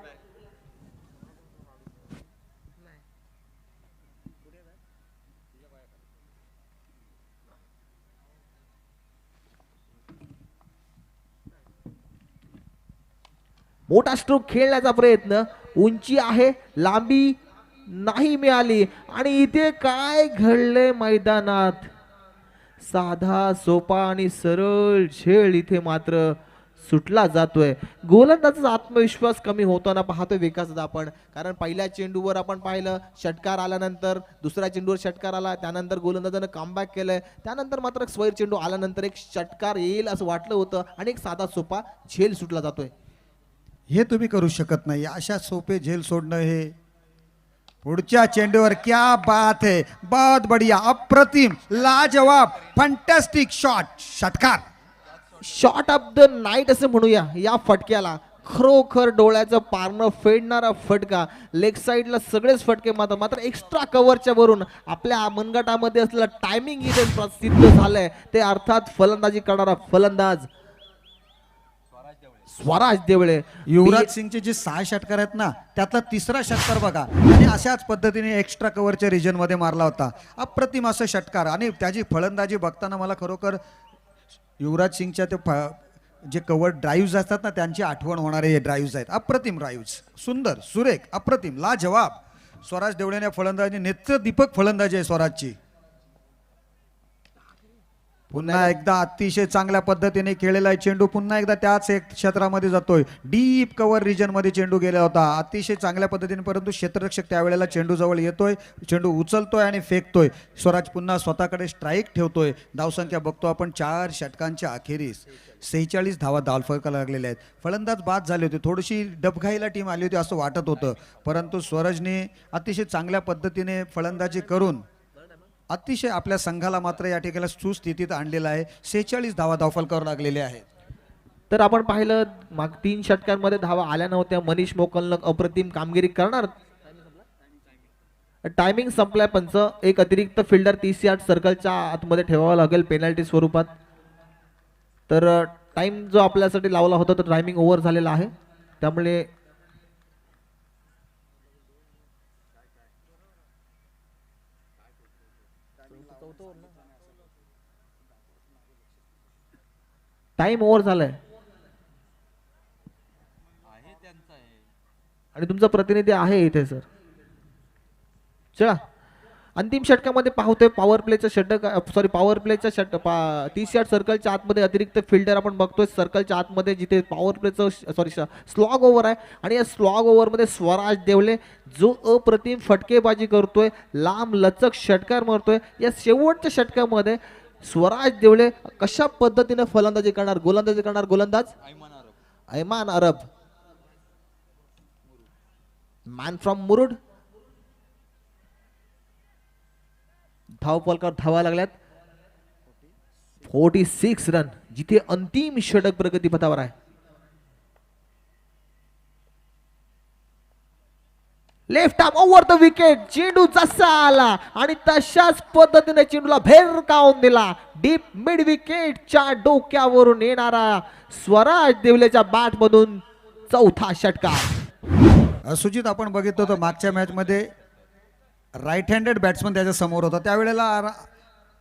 मोठा स्ट्रोक खेळण्याचा प्रयत्न, उंची आहे, लांबी नाही मिळाली आणि इथे काय घडले मैदानात. साधा सोपा आणि सरळ खेळ इथे मात्र सुटला जातोय. गोलंदाजाचा आत्मविश्वास कमी होताना पाहतोय विकास आपण. कारण पहिल्या चेंडूवर आपण पाहिलं षटकार आल्यानंतर दुसऱ्या चेंडूवर षटकार आला, त्यानंतर गोलंदाजानं कमबॅक केलंय. त्यानंतर मात्र स्वैर चेंडू आल्यानंतर एक षटकार येईल असं वाटलं होतं आणि एक साधा सोपा झेल सुटला जातोय. हे तुम्ही करू शकत नाही. अशा सोपे झेल सोडणं हे पुढच्या चेंडूवर क्या बात है, बहुत बढ़िया, अप्रतिम, लाजवाब, फंटॅस्टिक शॉट, षटकार. शॉट ऑफ द नाईट असं म्हणूया या फटक्याला. खरोखर डोळ्याचं पारणं फेडणारा फटका. लेग साईडला सगळेच फटके मात्र एक्स्ट्रा कव्हरच्या वरून आपल्या मनगटामध्ये असलेलं टायमिंग इथे प्रसिद्ध झालंय. ते अर्थात फलंदाजी करणारा फलंदाज स्वराज देवळे. युवराज सिंगचे जे 6 षटकार आहेत ना त्यातला 3रा षटकार बघा आणि अशाच पद्धतीने एक्स्ट्रा कव्हरच्या रिजन मध्ये मारला होता. अप्रतिम असं षटकार आणि त्याची फलंदाजी बघताना मला खरोखर युवराज सिंगच्या ते जे कव्हर ड्राईव्ह असतात ना त्यांची आठवण होणारे हे ड्राईव्ह आहेत. अप्रतिम ड्राईव्ह, सुंदर, सुरेख, अप्रतिम, लाजवाब. स्वराज देवळेने फलंदाजी नेत्रदीपक फलंदाजी आहे स्वराजची. पुन्हा एकदा अतिशय चांगल्या पद्धतीने खेळलेला आहे चेंडू. पुन्हा एकदा त्याच एक क्षेत्रामध्ये जातोय. डीप कव्हर रिजन मध्ये चेंडू गेला होता अतिशय चांगल्या पद्धतीने, परंतु क्षेत्ररक्षक त्यावेळेला चेंडू जवळ येतोय, चेंडू उचलतोय आणि फेकतोय. स्वराज पुन्हा स्वतःकडे स्ट्राईक ठेवतोय. धावसंख्या बघतो आपण 4 षटकांच्या अखेरीस 46 धावा धावफलकाला लागलेल्या आहेत. फलंदाज बाद झाले होते, थोडीशी डबघाईला टीम आली होती असं वाटत होतं, परंतु स्वराजने अतिशय चांगल्या पद्धतीने फलंदाजी करून अतिशय आपल्या संघाला मात्र या ठिकाणी सुस्थितीत आणलेला आहे. 46 धावा धावफलकावर लागलेल्या आहेत. तर आपण पाहिलं माग 3 षटकांमध्ये धावा आल्या नव्हत्या. मनीष मोकलनं अप्रतिम कामगिरी करणार. टायमिंग संपलाय पंच. एक अतिरिक्त फिल्डर 30 यार्ड सर्कलच्या आतमध्ये ठेवावा लागेल पेनल्टी स्वरूपात. तर टाइम जो आपल्यासाठी लावला होता तो टायमिंग ओव्हर झालेला आहे, त्यामुळे टाइम ओव्हर झालाय आणि तुमचा प्रतिनिधी आहे इथे सर. चला अंतिम षटकामध्ये पाहतोय पॉवर प्लेच्या पॉवर प्लेच्या 30 यार्ड सर्कलच्या आतमध्ये अतिरिक्त फिल्डर आपण बघतोय सर्कलच्या आतमध्ये जिथे पॉवर प्लेचं स्लॉग ओव्हर आहे आणि या स्लॉग ओव्हरमध्ये स्वराज देवले जो अप्रतिम फटकेबाजी करतोय, लांब लचक षटकार मारतोय. या शेवटच्या षटकामध्ये स्वराज देवळे कशा पद्धतीने फलंदाजी करणार, गोलंदाजी करणार गोलंदाज ऐमान अरब, मॅन फ्रॉम मुरुड. धावफलकावर धावा लागल्यात. 46 रन, जिथे अंतिम षटक प्रगतीपथावर आहे. Left arm over the wicket. चेंडू जसा आला आणि तशाच पद्धतीने चेंडूला भेरकावून दिला. डीप मिड विकेटच्या डोक्यावरून येणारा स्वराज देवलेच्या बॅट मधून चौथा षटकार. सुजित, आपण बघितलं होतं मागच्या मॅच मध्ये राईट हँडेड बॅट्समन त्याच्या समोर होता, त्यावेळेला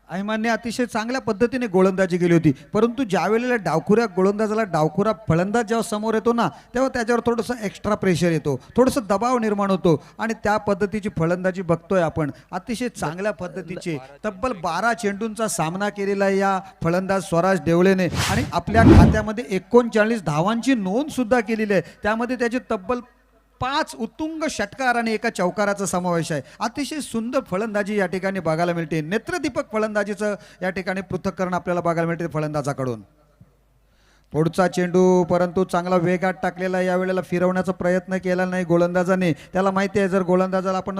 ऐमानने अतिशय चांगल्या पद्धतीने गोलंदाजी केली होती. परंतु ज्या वेळेला डावखुऱ्या गोलंदाजाला डावखुरा फलंदाज जेव्हा समोर येतो ना, तेव्हा त्याच्यावर थोडंसं एक्स्ट्रा प्रेशर येतो, थोडंसं दबाव निर्माण होतो आणि त्या पद्धतीची फलंदाजी बघतोय आपण. अतिशय चांगल्या पद्धतीचे तब्बल 12 चेंडूंचा सामना केलेला आहे या फलंदाज स्वराज देवळेने आणि आपल्या खात्यामध्ये 39 धावांची नोंद सुद्धा केलेली आहे. त्यामध्ये त्याचे तब्बल 5 उत्तुंग षटकार आणि एका चौकाराचा समावेश आहे. अतिशय सुंदर फलंदाजी या ठिकाणी बघायला मिळते. नेत्रदीपक फलंदाजीचं या ठिकाणी पृथक्करण आपल्याला बघायला मिळते फलंदाजाकडून. पुढचा चेंडू परंतु चांगला वेगात टाकलेला, यावेळेला फिरवण्याचा प्रयत्न केला नाही गोलंदाजाने. त्याला माहिती आहे जर गोलंदाजाला आपण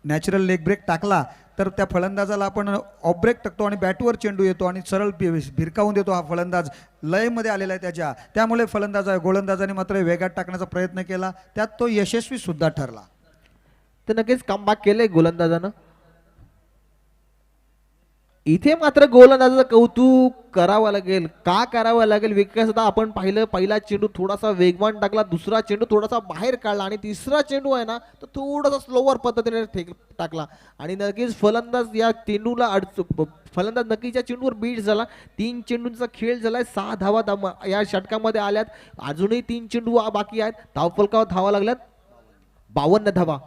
नॅचरल लेग ब्रेक टाकला तर त्या फलंदाजाला आपण ऑफ ब्रेक टाकतो आणि बॅटवर चेंडू येतो आणि सरळ भिरकावून देतो. हा फलंदाज लयमध्ये आलेला आहे त्याच्या, त्यामुळे गोलंदाजाने मात्र वेगात टाकण्याचा प्रयत्न केला, त्यात तो यशस्वी सुद्धा ठरला. तर नक्कीच कमबॅक केलंय गोलंदाजानं. इथे मात्र गोलंदाजाचं कौतुक करावं लागेल. का करावं लागेल? विकास आता आपण पाहिलं, पहिला चेंडू थोडासा वेगवान टाकला, दुसरा चेंडू थोडासा बाहेर काढला आणि तिसरा चेंडू आहे ना तो थोडासा स्लोवर पद्धतीने टाकला आणि नक्कीच फलंदाज या चेंडूला फलंदाज नक्कीच या चेंडूवर बीट झाला. 3 चेंडूंचा खेळ झालाय. 6 धावा या षटकामध्ये आल्यात. अजूनही 3 चेंडू बाकी आहेत. धावफलकावर धावा लागल्यात 52 धावा.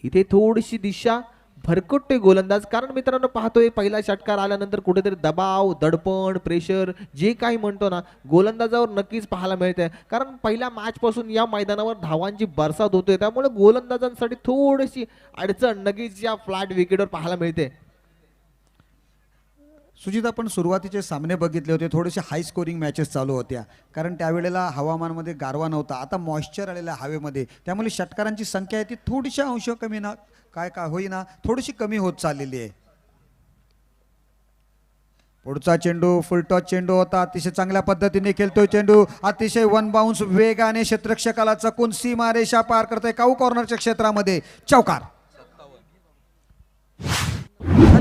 इथे थोडीशी दिशा भरकटते गोलंदाज, कारण मित्रांनो पाहतोय पहिला षटकार आल्यानंतर कुठेतरी दबाव, दडपण, प्रेशर जे काही म्हणतो ना गोलंदाजावर नक्कीच पाहायला मिळते. कारण पहिल्या मॅच पासून या मैदानावर धावांची बरसात होतोय, त्यामुळे गोलंदाजांसाठी थोडीशी अडचण नक्कीच या फ्लॅट विकेटवर पाहायला मिळते. सुजित, आपण सुरुवातीचे सामने बघितले होते, थोडेसे हाय स्कोरिंग मॅचेस चालू होत्या, कारण त्यावेळेला हवामानामध्ये गारवा नव्हता. आता मॉइश्चर आलेला हवेमध्ये, त्यामुळे षटकारांची संख्या आहे ती थोडीशा अंश कमी ना काय होईना थोडीशी कमी होत चाललेली आहे. पुढचा चेंडू फुल टॉस चेंडू होता. अतिशय चांगल्या पद्धतीने खेळतोय चेंडू. अतिशय वन बाउन्स वेगाने क्षेत्ररक्षकाला चकून सीमारेषा पार करतोय. काऊ कॉर्नरच्या क्षेत्रामध्ये चौकार.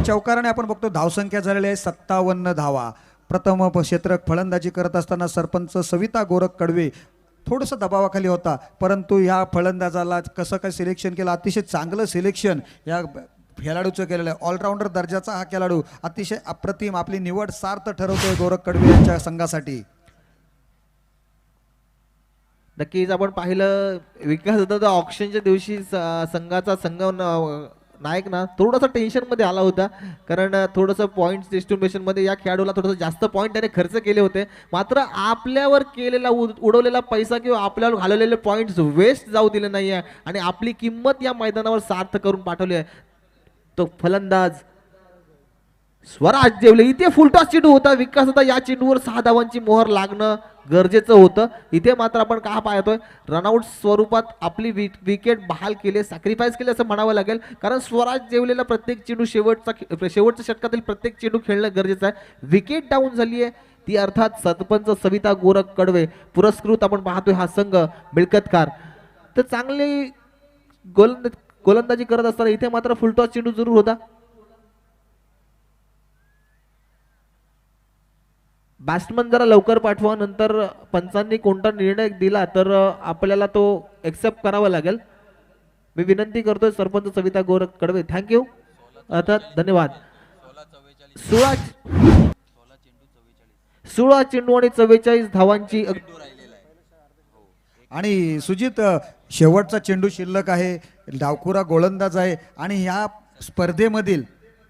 चौकाराने आपण बघतो धावसंख्या झालेली आहे 57 धावा. प्रथम क्षेत्र फलंदाजी करत असताना सरपंच सविता गोरख कडवे थोडंसं दबावाखाली होता, परंतु ह्या फलंदाजाला कसं काय सिलेक्शन केलं, अतिशय चांगलं सिलेक्शन या खेळाडूचं केलेलं आहे. ऑलराऊंडर दर्जाचा हा खेळाडू अतिशय अप्रतिम आपली निवड सार्थ ठरवतोय गोरख कडवे यांच्या संघासाठी. नक्कीच आपण पाहिलं विकास होता ऑप्शनच्या दिवशी संघाचा संघ नायक ना थोडासा टेन्शन मध्ये आला होता, कारण थोडंसं पॉईंट डिस्ट्रीब्युशन मध्ये या खेळाडूला थोडंसं जास्त पॉईंट त्याने खर्च केले होते. मात्र आपल्यावर केलेला उडवलेला पैसा किंवा आपल्यावर घालवलेले पॉईंट्स वेस्ट जाऊ दिले नाहीये आणि आपली किंमत या मैदानावर सार्थ करून पाठवली आहे. तो फलंदाज स्वराज देवले. इथे फुलटॉस चेंडू होता. विकास होता या चेंडूवर 6 धावांची मोहर लागणं गरजेचं होतं. इथे मात्र आपण का पाहतोय रनआउट स्वरूपात आपली विकेट बहाल केले, सॅक्रिफाईस केले असं म्हणावं लागेल, कारण स्वराज देवलेला प्रत्येक चेंडू शेवटच्या षटकातील प्रत्येक चेंडू खेळणं गरजेचं आहे. विकेट डाऊन झाली आहे ती अर्थात सरपंच सविता गोरख कडवे पुरस्कृत आपण पाहतोय हा संघ मिळकतकार. तर चांगली गोलंदाजी करत असताना इथे मात्र फुलटॉस चेंडू जरूर होता. बॅट्समन जरा लवकर पाठवा, नंतर पंचांनी कोणता निर्णय दिला तर आपल्याला तो एक्सेप्ट करावा लागेल. मी विनंती करतोय सरपंच सविता गोरख कडवे. थँक्यू, अर्थात धन्यवाद. 16 चेंडू आणि 44 धावांची आणि सुजित शेवटचा चेंडू शिल्लक आहे. डावखुरा गोलंदाज आहे आणि ह्या स्पर्धेमधील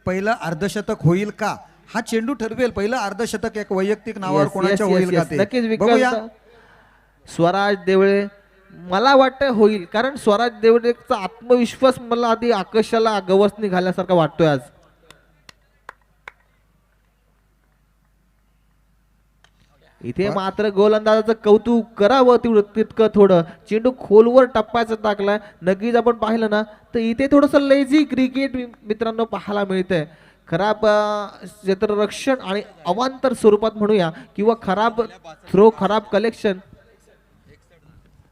पहिलं अर्धशतक होईल का हा चेंडू ठरवेल. पहिलं अर्धशतक एक वैयक्तिक नावावर कोणाच्या होईल का ते नक्कीच बघूया. स्वराज देवळे मला वाटतं होईल, कारण स्वराज देवळेचा आत्मविश्वास मला आधी आकाशाला गवसणी घालण्यासारखा वाटतोय आज. इथे मात्र गोलंदाजाचं कौतुक करावं तितकं थोडं. चेंडू खोलवर टप्प्याचा टाकलाय. नक्कीच आपण पाहिलं ना तर इथे थोडंसं लेझी क्रिकेट मित्रांनो पाहायला मिळतंय. खराब क्षेत्ररक्षण आणि अवांतर स्वरूपात म्हणूया किंवा खराब थ्रो, खराब कलेक्शन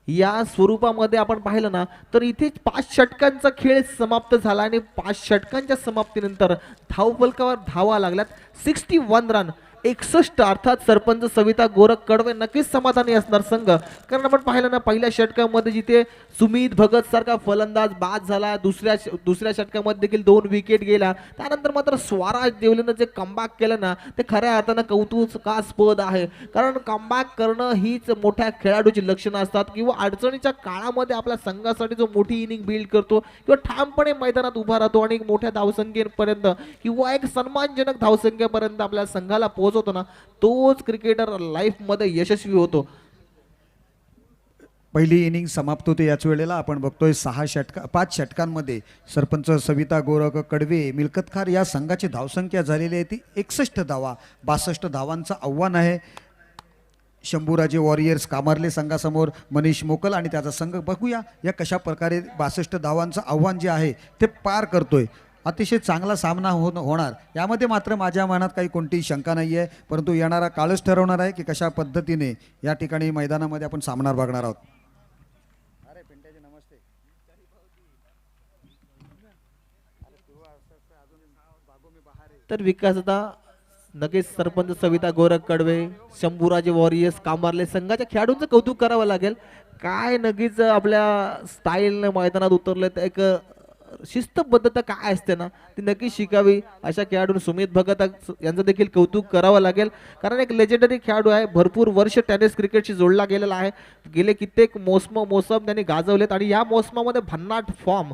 या स्वरूपामध्ये आपण पाहिलं ना तर इथे 5 षटकांचा खेळ समाप्त झाला आणि 5 षटकांच्या समाप्तीनंतर धावफलकावर धावा लागल्यात 61 रन. 61 अर्थात सरपंच सविता गोरख कडवे नक्कीच समाधानी असणार संघ. कारण आपण पाहिलं ना पहिल्या षटकामध्ये जिथे सुमित भगत सारखा फलंदाज बाद झाला, दुसऱ्या षटकामध्ये देखील 2 विकेट गेला. त्यानंतर मात्र स्वराज देवलेनं जे कमबॅक केलं ना ते खऱ्या अर्थानं कौतुकास्पद आहे. कारण कमबॅक करणं हीच मोठ्या खेळाडूची लक्षणं असतात किंवा अडचणीच्या काळामध्ये आपल्या संघासाठी जो मोठी इनिंग बिल्ड करतो किंवा ठामपणे मैदानात उभा राहतो आणि एक मोठ्या धावसंख्येपर्यंत किंवा एक सन्मानजनक धावसंख्येपर्यंत आपल्या संघाला पोहोचवतो ना तोच क्रिकेटर लाईफ मध्ये यशस्वी होतो. पहिली इनिंग समाप्त होते याच वेळेला आपण बघतोय 5 षटकांमध्ये सरपंच सविता गोरख कडवे मिल्कतखार या संघाची धावसंख्या झालेली आहे ती 61 धावा. 62 धावांचं आव्हान आहे शंभूराजे वॉरियर्स कामार्ले संघासमोर. मनीष मोकल आणि त्याचा संघ बघूया या कशा प्रकारे 62 धावांचं आव्हान जे आहे ते पार करतोय. अतिशय चांगला सामना होणार यामध्ये मात्र माझ्या मनात काही कोणतीही शंका नाही आहे. परंतु येणारा काळच ठरवणार आहे की कशा पद्धतीने या ठिकाणी मैदानामध्ये आपण सामना बघणार आहोत. तर विकासदा नक्कीच सरपंच सविता गोरख कडवे, शंभूराजे वॉरियर्स कामारले संघाच्या खेळाडूंचं कौतुक करावं लागेल. काय नक्कीच आपल्या स्टाईलने मैदानात उतरले तर एक शिस्तबद्धता काय असते ना ती नक्की शिकावी. अशा खेळाडू सुमित भगत यांचं देखील कौतुक करावं लागेल. कारण एक लेजेंडरी खेळाडू आहे. भरपूर वर्ष टेनिस क्रिकेटशी जोडला गेलेला आहे. गेले कित्येक मोसम त्यांनी गाजवलेत आणि या मोसमामध्ये भन्नाट फॉर्म.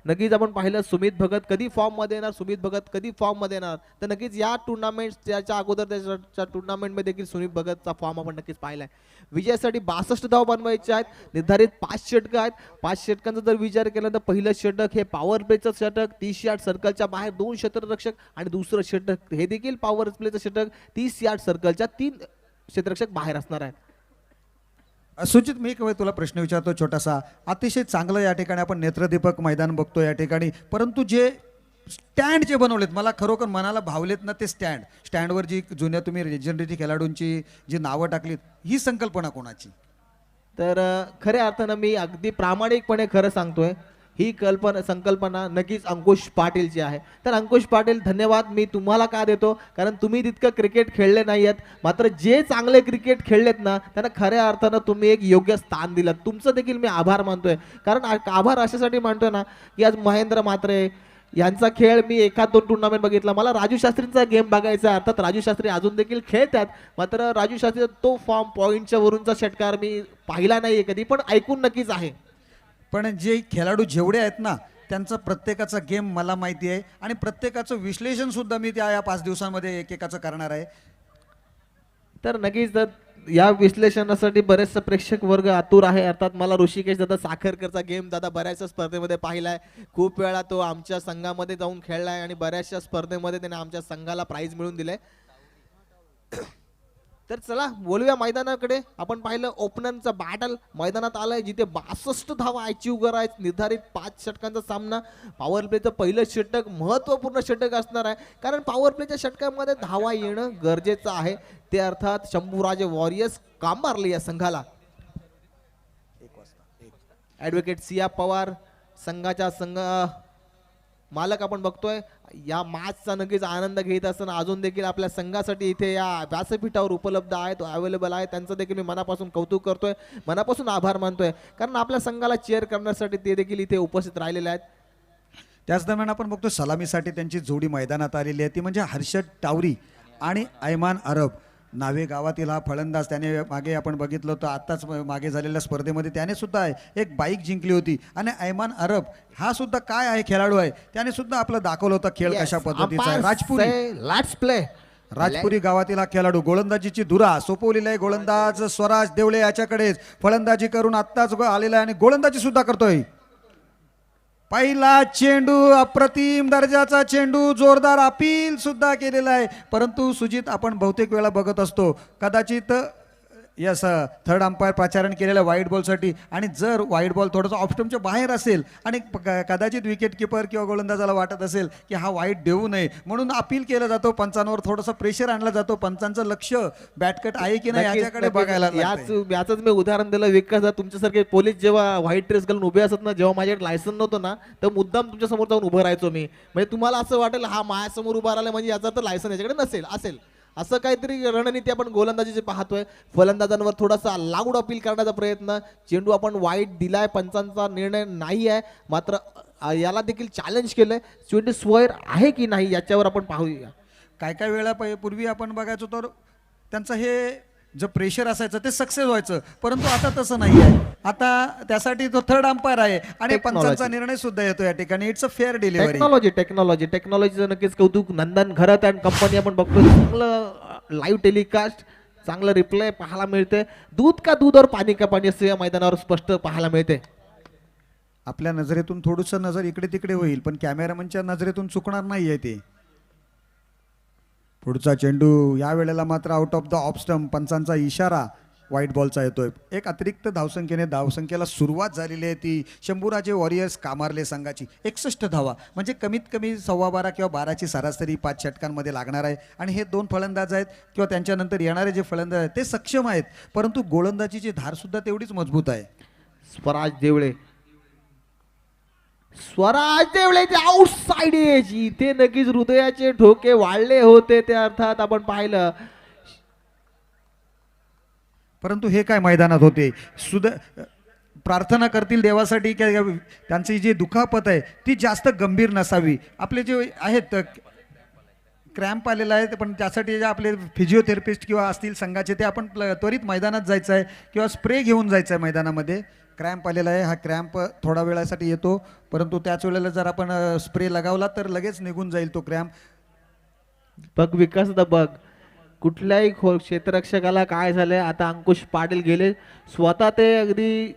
नक्कीच आपण पाहिलं सुमित भगत कधी फॉर्म मध्ये येणार, सुमित भगत कधी फॉर्म मध्ये येणार. तर नक्कीच या टुर्नामेंट त्याच्या अगोदर त्याच्या टुर्नामेंटमध्ये देखील सुमित भगतचा फॉर्म आपण नक्कीच पाहिलाय. विजयासाठी 62 धाव बनवायचे आहेत. निर्धारित 5 षटकं आहेत. 5 षटकांचा जर विचार केला तर पहिलं षटक हे पॉवर प्लेचं षटक 30 यार्ड सर्कलच्या बाहेर 2 क्षेत्ररक्षक आणि दुसरं षटक हे देखील पॉवर प्लेचं षटक 30 यार्ड सर्कलच्या 3 क्षेत्ररक्षक बाहेर असणार आहेत. सुजित मी तुला प्रश्न विचारतो छोटासा. अतिशय चांगलं या ठिकाणी आपण नेत्रदीपक मैदान बघतो या ठिकाणी. परंतु जे स्टँड जे बनवलेत मला खरोखर मनाला भावलेत ना ते स्टँडवर जी जुन्या तुम्ही लेजेंडरी खेळाडूंची जी नावं टाकलीत ही संकल्पना कोणाची? तर खऱ्या अर्थानं मी अगदी प्रामाणिकपणे खरं सांगतोय ही संकल्पना नक्कीच अंकुश पाटीलची आहे. तर अंकुश पाटील धन्यवाद मी तुम्हाला का देतो कारण तुम्ही तितकं क्रिकेट खेळले नाही आहेत. मात्र जे चांगले क्रिकेट खेळलेत ना त्यांना खऱ्या अर्थानं तुम्ही एक योग्य स्थान दिलं. तुमचं देखील मी आभार मानतोय. कारण आभार अशासाठी मानतोय ना की आज महेंद्र म्हात्रे यांचा खेळ मी 1-2 टुर्नामेंट बघितला. मला राजू शास्त्रींचा गेम बघायचा. अर्थात राजू शास्त्री अजून देखील खेळतात. मात्र राजू शास्त्रीचा तो फॉर्म पॉईंटच्या वरूनचा षटकार मी पाहिला नाहीये कधी पण ऐकून नक्कीच आहे. पण जे खेळाडू जेवढे आहेत ना त्यांचा प्रत्येकाचा गेम मला माहिती आहे आणि प्रत्येकाचं विश्लेषण सुद्धा मी त्या 5 दिवसांमध्ये एकेकाचं करणार आहे. तर नक्कीच या विश्लेषणासाठी बरेचसे प्रेक्षक वर्ग आतुर आहे. अर्थात मला ऋषिकेश दादा साखरकरचा गेम दादा बऱ्याचशा स्पर्धेमध्ये पाहिलाय. खूप वेळा तो आमच्या संघामध्ये जाऊन खेळलाय आणि बऱ्याचशा स्पर्धेमध्ये त्याने आमच्या संघाला प्राइज मिळवून दिले. तर चला बोलूया मैदानाकडे. आपण पाहिलं ओपनरचा बॅटल मैदानात आलाय जिथे 62 धावा अचीव करायचं. निर्धारित 5 षटकांचा सामना. पॉवर प्लेचं पहिलं षटक महत्वपूर्ण षटक असणार आहे कारण पॉवर प्लेच्या षटकामध्ये धावा येणं गरजेचं आहे. ते अर्थात शंभूराजे वॉरियर्स कामारले या संघाला. ॲडव्होकेट सिया पवार संघाच्या मालक आपण बघतोय या मॅचचा नक्कीच आनंद घेत असताना अजून देखील आपल्या संघासाठी इथे या व्यासपीठावर उपलब्ध आहेत, अवेलेबल आहे. त्यांचं देखील मी मनापासून कौतुक करतोय, मनापासून आभार मानतोय कारण आपल्या संघाला चेअर करण्यासाठी ते देखील इथे उपस्थित राहिलेले आहेत. त्याच दरम्यान आपण बघतो सलामीसाठी त्यांची जोडी मैदानात आलेली आहे ती म्हणजे हर्षद टावरी आणि ऐमान अरब. नावे गावातील हा फलंदाज त्याने मागे आपण बघितलं होतं आत्ताच मागे झालेल्या स्पर्धेमध्ये त्याने सुद्धा एक बाईक जिंकली होती. आणि ऐमान अरब हा सुद्धा काय आहे खेळाडू आहे त्याने सुद्धा आपलं दाखवलं होतं खेळ कशा पद्धतीचा आहे. राजपुरी गावातील हा खेळाडू गोलंदाजीची धुरा सोपवलेला आहे. गोलंदाज स्वराज देवळे याच्याकडेच फलंदाजी करून आत्ताच आलेला आहे आणि गोलंदाजी सुद्धा करतोय. पहिला चेंडू अप्रतिम दर्जाचा चेंडू जोरदार अपील सुद्धा केलेला आहे. परंतु सुजित आपण बहुतेक वेळा बघत असतो कदाचित यस थर्ड अंपायर पाचारण केलेल्या व्हाईट बॉलसाठी. आणि जर व्हाईट बॉल थोडासा ऑफस्टमच्या बाहेर असेल आणि कदाचित विकेट किपर किंवा गोलंदाजाला वाटत असेल की हा वाईट देऊ नये म्हणून अपील केलं जातो, पंचांवर थोडंसं प्रेशर आणलं जातो. पंचांचं लक्ष बॅटकट आहे की नाही नक्कीच, याच्याकडे नक्कीच. बघायला याचंच मी उदाहरण दिलं. विकास तुमच्यासारखे पोलीस जेव्हा व्हाईट ड्रेस घालून उभे असत ना, जेव्हा माझ्याकडे लायसन नव्हतं ना, तर मुद्दाम तुमच्या समोर जाऊन उभं राहायचो मी. म्हणजे तुम्हाला असं वाटेल हा माझ्यासमोर उभा राहिला म्हणजे याचा तर लायसन याच्याकडे असेल असं काहीतरी रणनीती आपण गोलंदाजीचे पाहतोय. फलंदाजांवर थोडासा लाऊड अपील करण्याचा प्रयत्न. चेंडू आपण वाईट दिलाय, पंचांचा निर्णय नाही आहे, मात्र याला देखील चॅलेंज केलंय. चेंडू स्क्वेअर आहे की नाही याच्यावर आपण पाहूया. काय वेळा पूर्वी आपण बघायचो तर त्यांचं हे जे प्रेशर असायचं ते सक्सेस व्हायचं, परंतु आता तसं नाही आहे. आता त्यासाठी तो थर्ड अंपायर आहे आणि Technology. पंचांचा निर्णय सुद्धा येतो या ठिकाणी. It's a fair delivery. टेक्नॉलॉजीचं नक्कीच कौतुक. नंदन घरत अँड कंपनी आपण बघतो, चांगलं लाईव्ह टेलिकास्ट, चांगलं रिप्लाय पाहायला मिळते. दूध का दूध और पाणी का पाणी असं या मैदानावर स्पष्ट पाहायला मिळते. आपल्या नजरेतून थोडंसं नजर इकडे तिकडे होईल पण कॅमेरामनच्या नजरेतून चुकणार नाहीये ते. पुढचा चेंडू या वेळेला मात्र out of the off stump. पंचांचा इशारा व्हाईट बॉलचा येतोय. एक अतिरिक्त धावसंख्येने धावसंख्येला सुरुवात झालेली आहे ती शंभूराजे वॉरियर्स कामारले संघाची. 61 धावा म्हणजे कमीत कमी 12.25 किंवा 12ची सरासरी 5 षटकांमध्ये लागणार आहे. आणि हे 2 फलंदाज आहेत किंवा त्यांच्यानंतर येणारे जे फलंदाज आहेत ते सक्षम आहेत, परंतु गोलंदाजीची धार सुद्धा तेवढीच मजबूत आहे. स्वराज देवळेचे आउटसाइड एज, इथे नक्कीच हृदयाचे ठोके वाढले होते त्या अर्थात आपण पाहिलं. परंतु हे काय मैदानात होते प्रार्थना करतील देवासाठी की त्यांची जी दुखापत आहे ती जास्त गंभीर नसावी. आपले जे आहेत क्रॅम्प आलेला आहे पण त्यासाठी जे आपले फिजिओथेरपिस्ट किंवा असतील संघाचे ते आपण त्वरित मैदानात जायचं आहे किंवा स्प्रे घेऊन जायचं आहे मैदानामध्ये. क्रॅम्प आलेला आहे, हा क्रॅम्प थोडा वेळासाठी येतो परंतु त्याच वेळेला जर आपण स्प्रे लगावला तर लगेच निघून जाईल तो क्रॅम्प. बघ विकास बघ, कुठल्याही क्षेत्ररक्षकाला काय झालंय आता अंकुश पाटील गेले, स्वतः ते अगदी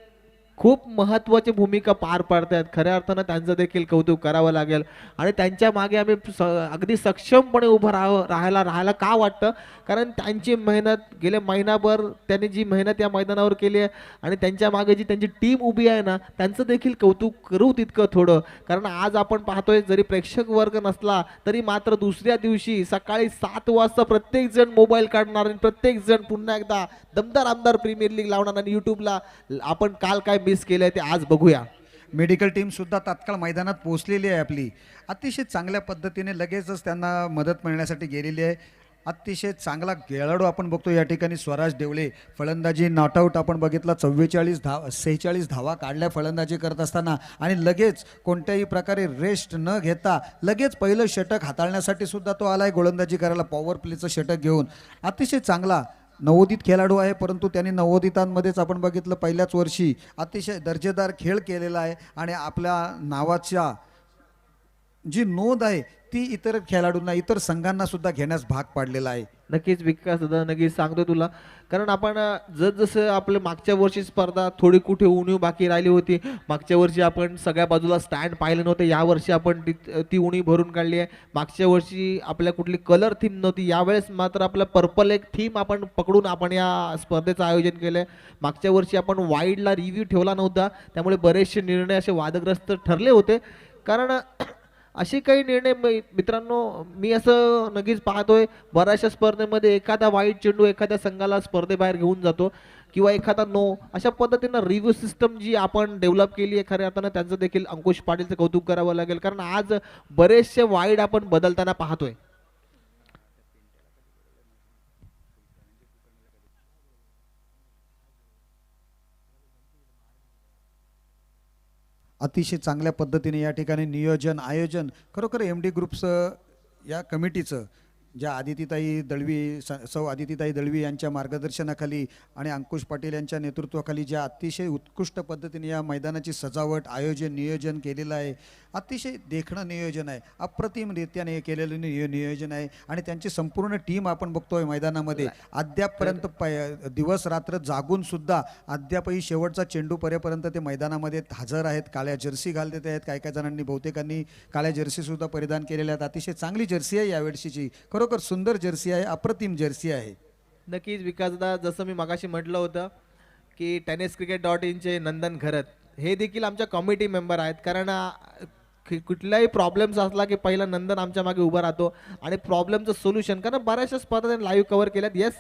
खूप महत्त्वाची भूमिका पार पाडतात. खऱ्या अर्थानं त्यांचं देखील कौतुक करावं लागेल. आणि त्यांच्या मागे आम्ही अगदी सक्षमपणे उभं राहायला का वाटतं, कारण त्यांची मेहनत गेले महिनाभर त्यांनी जी मेहनत या मैदानावर केली आहे आणि त्यांच्या मागे जी त्यांची टीम उभी आहे ना, त्यांचं देखील कौतुक करू तितकं थोडं. कारण आज आपण पाहतोय जरी प्रेक्षक वर्ग नसला तरी मात्र दुसऱ्या दिवशी सकाळी 7 वाजता प्रत्येक जण मोबाईल काढणार आणि प्रत्येक जण पुन्हा एकदा दमदार आमदार प्रीमियर लीग लावणार आणि यूट्यूबला आपण काल काय मिस केलंय ते आज बघूया. मेडिकल टीम सुद्धा तात्काळ मैदानात पोहोचलेली आहे आपली. अतिशय चांगल्या पद्धतीने लगेचच त्यांना मदत मिळण्यासाठी गेलेली आहे. अतिशय चांगला खेळाडू आपण बघतो या ठिकाणी स्वराज देवळे. फलंदाजी नॉट आऊट आपण बघितला, 46 धावा काढल्या फलंदाजी करत असताना आणि लगेच कोणत्याही प्रकारे रेस्ट न घेता लगेच पहिलं षटक हाताळण्यासाठी सुद्धा तो आलाय गोलंदाजी करायला पॉवर प्लेचं षटक घेऊन. अतिशय चांगला नवोदित खेळाडू आहे परंतु त्यांनी नवोदितांमध्येच आपण बघितलं पहिल्याच वर्षी अतिशय दर्जेदार खेळ केलेला आहे आणि आपल्या नावाच्या जी नोंद आहे ती इतर खेळाडूंना इतर संघांना सुद्धा घेण्यास भाग पाडलेला आहे. नक्कीच विकास दादा, नक्कीच सांगतो तुला, कारण आपण जसं आपल्या मागच्या वर्षी स्पर्धा थोडी कुठे उणीव बाकी राहिली होती. मागच्या वर्षी आपण सगळ्या बाजूला स्टँड पाहिले नव्हते, यावर्षी आपण ती उणीव भरून काढली आहे. मागच्या वर्षी आपल्या कुठली कलर थीम नव्हती, यावेळेस मात्र आपल्या पर्पल एक थीम आपण पकडून आपण या स्पर्धेचं आयोजन केलं आहे. मागच्या वर्षी आपण वाईडला रिव्ह्यू ठेवला नव्हता, त्यामुळे बरेचसे निर्णय असे वादग्रस्त ठरले होते. कारण असे काही निर्णय मित्रांनो मी असं नक्कीच पाहतोय बऱ्याचशा स्पर्धेमध्ये एखादा वाईट चेंडू एखाद्या संघाला स्पर्धेबाहेर घेऊन जातो किंवा एखादा नो, अशा पद्धतीनं रिव्ह्यू सिस्टम जी आपण डेव्हलप केली आहे खऱ्या अर्थानं त्यांचं देखील अंकुश पाटीलचं कौतुक करावं लागेल. कारण आज बरेचसे वाईड आपण बदलताना पाहतोय. अतिशय चांगल्या पद्धतीने या ठिकाणी नियोजन आयोजन खरोखर MD ग्रुप्सचं या कमिटीचं ज्या आदितीताई दळवी सौ आदितीताई दळवी यांच्या मार्गदर्शनाखाली आणि अंकुश पाटील यांच्या नेतृत्वाखाली ज्या अतिशय उत्कृष्ट पद्धतीने या मैदानाची सजावट आयोजन नियोजन केलेलं आहे. अतिशय देखणं नियोजन आहे, अप्रतिमरित्याने केलेलं नियोजन आहे आणि त्यांची संपूर्ण टीम आपण बघतोय मैदानामध्ये अद्यापपर्यंत दिवस रात्र जागून सुद्धा अद्यापही शेवटचा चेंडू परेपर्यंत ते मैदानामध्ये हजर आहेत. काळ्या जर्सी घालत आहेत, काही काही जणांनी बहुतेकांनी काळ्या जर्सी सुद्धा परिधान केलेल्या आहेत. अतिशय चांगली जर्सी आहे यावर्षीची, खरोखर सुंदर जर्सी आहे, अप्रतिम जर्सी आहे. नक्कीच विकासदा, जसं मी मगाशी म्हटलं होतं की tenniscricket.inचे नंदन घरत हे देखील आमच्या कमिटी मेंबर आहेत. कारण कुठलाही प्रॉब्लेम्स असला की पहिला नंदन आमच्या मागे उभा राहतो आणि प्रॉब्लेमचं सोल्युशन, कारण बऱ्याचशा स्पर्धा त्यांनी लाईव्ह कव्हर केल्यात. येस,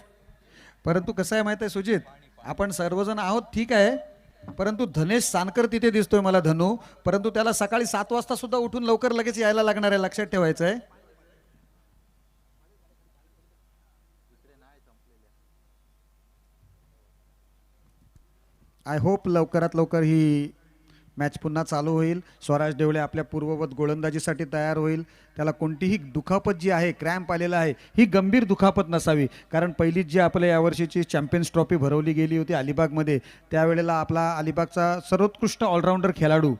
परंतु कसं आहे माहिती आहे सुजित, आपण सर्वजण आहोत ठीक आहे, परंतु धनेश सानकर तिथे दिसतोय मला धनु, परंतु त्याला सकाळी 7 वाजता सुद्धा उठून लवकर लगेच यायला लागणार आहे, लक्षात ठेवायचं आहे. आय होप लवकरात लवकर ही मॅच पुन्हा चालू होईल. स्वराज देवळे आपल्या पूर्ववत गोलंदाजीसाठी तयार होईल. त्याला कोणतीही दुखापत जी आहे, क्रॅम्प आलेला आहे, ही गंभीर दुखापत नसावी. कारण पहिलीच जी आपल्या यावर्षीची चॅम्पियन्स ट्रॉफी भरवली गेली होती अलिबागमध्ये, त्यावेळेला आपला अलिबागचा सर्वोत्कृष्ट ऑलराऊंडर खेळाडू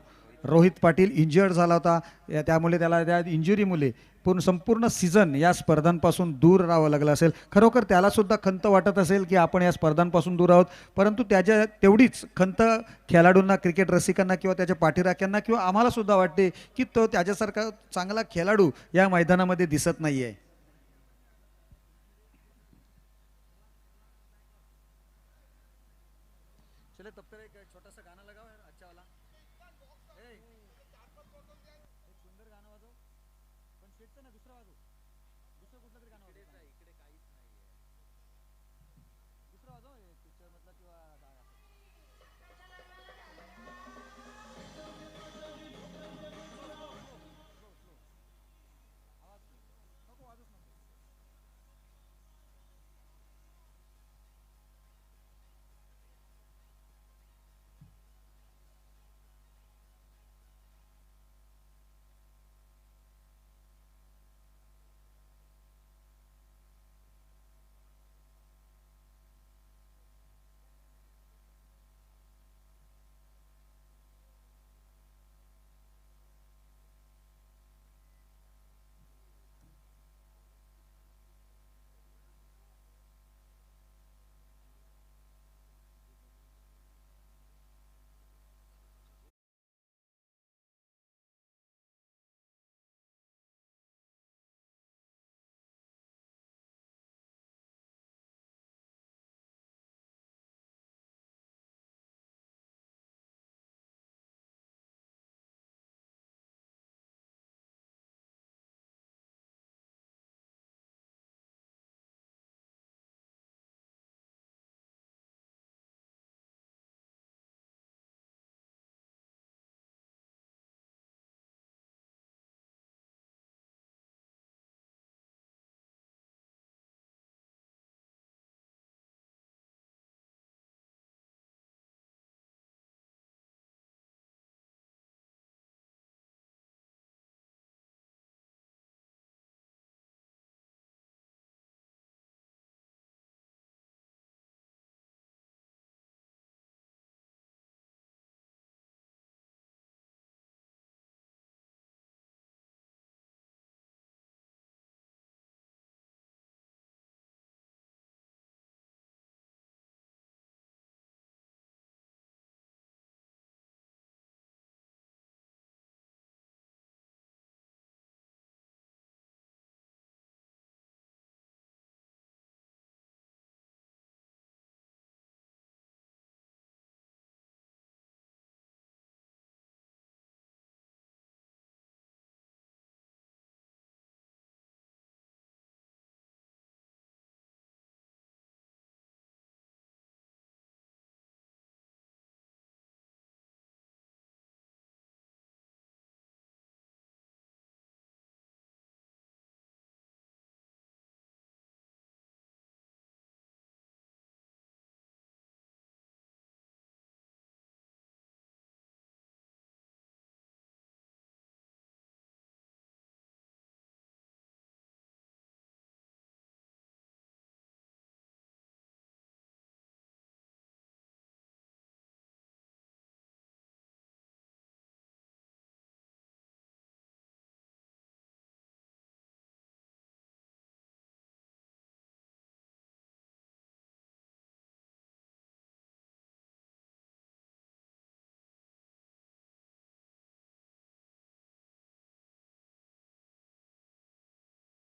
रोहित पाटील इंजर्ड झाला होता. त्यामुळे त्याला त्या इंजुरीमुळे संपूर्ण सीझन या स्पर्धांपासून दूर राहावं लागलं असेल. खरोखर त्याला सुद्धा खंत वाटत असेल की आपण या स्पर्धांपासून दूर आहोत, परंतु त्याच्या तेवढीच खंत खेळाडूंना, क्रिकेट रसिकांना किंवा त्याच्या पाठीराख्यांना किंवा आम्हाला सुद्धा वाटते की तो त्याच्यासारखा चांगला खेळाडू या मैदानामध्ये दिसत नाहीये. छोटासा गाणं लगाव अच्छा वाला. सुंदर गाणं वाजव, पण शेटचं ना दुसरं वाजव, दुसरं कुठलं तरी गाणं वाजव. इकडे काहीच नाहीये, दुसरं वाजव, पिक्चर मधलं किंवा नको वाजूच नको.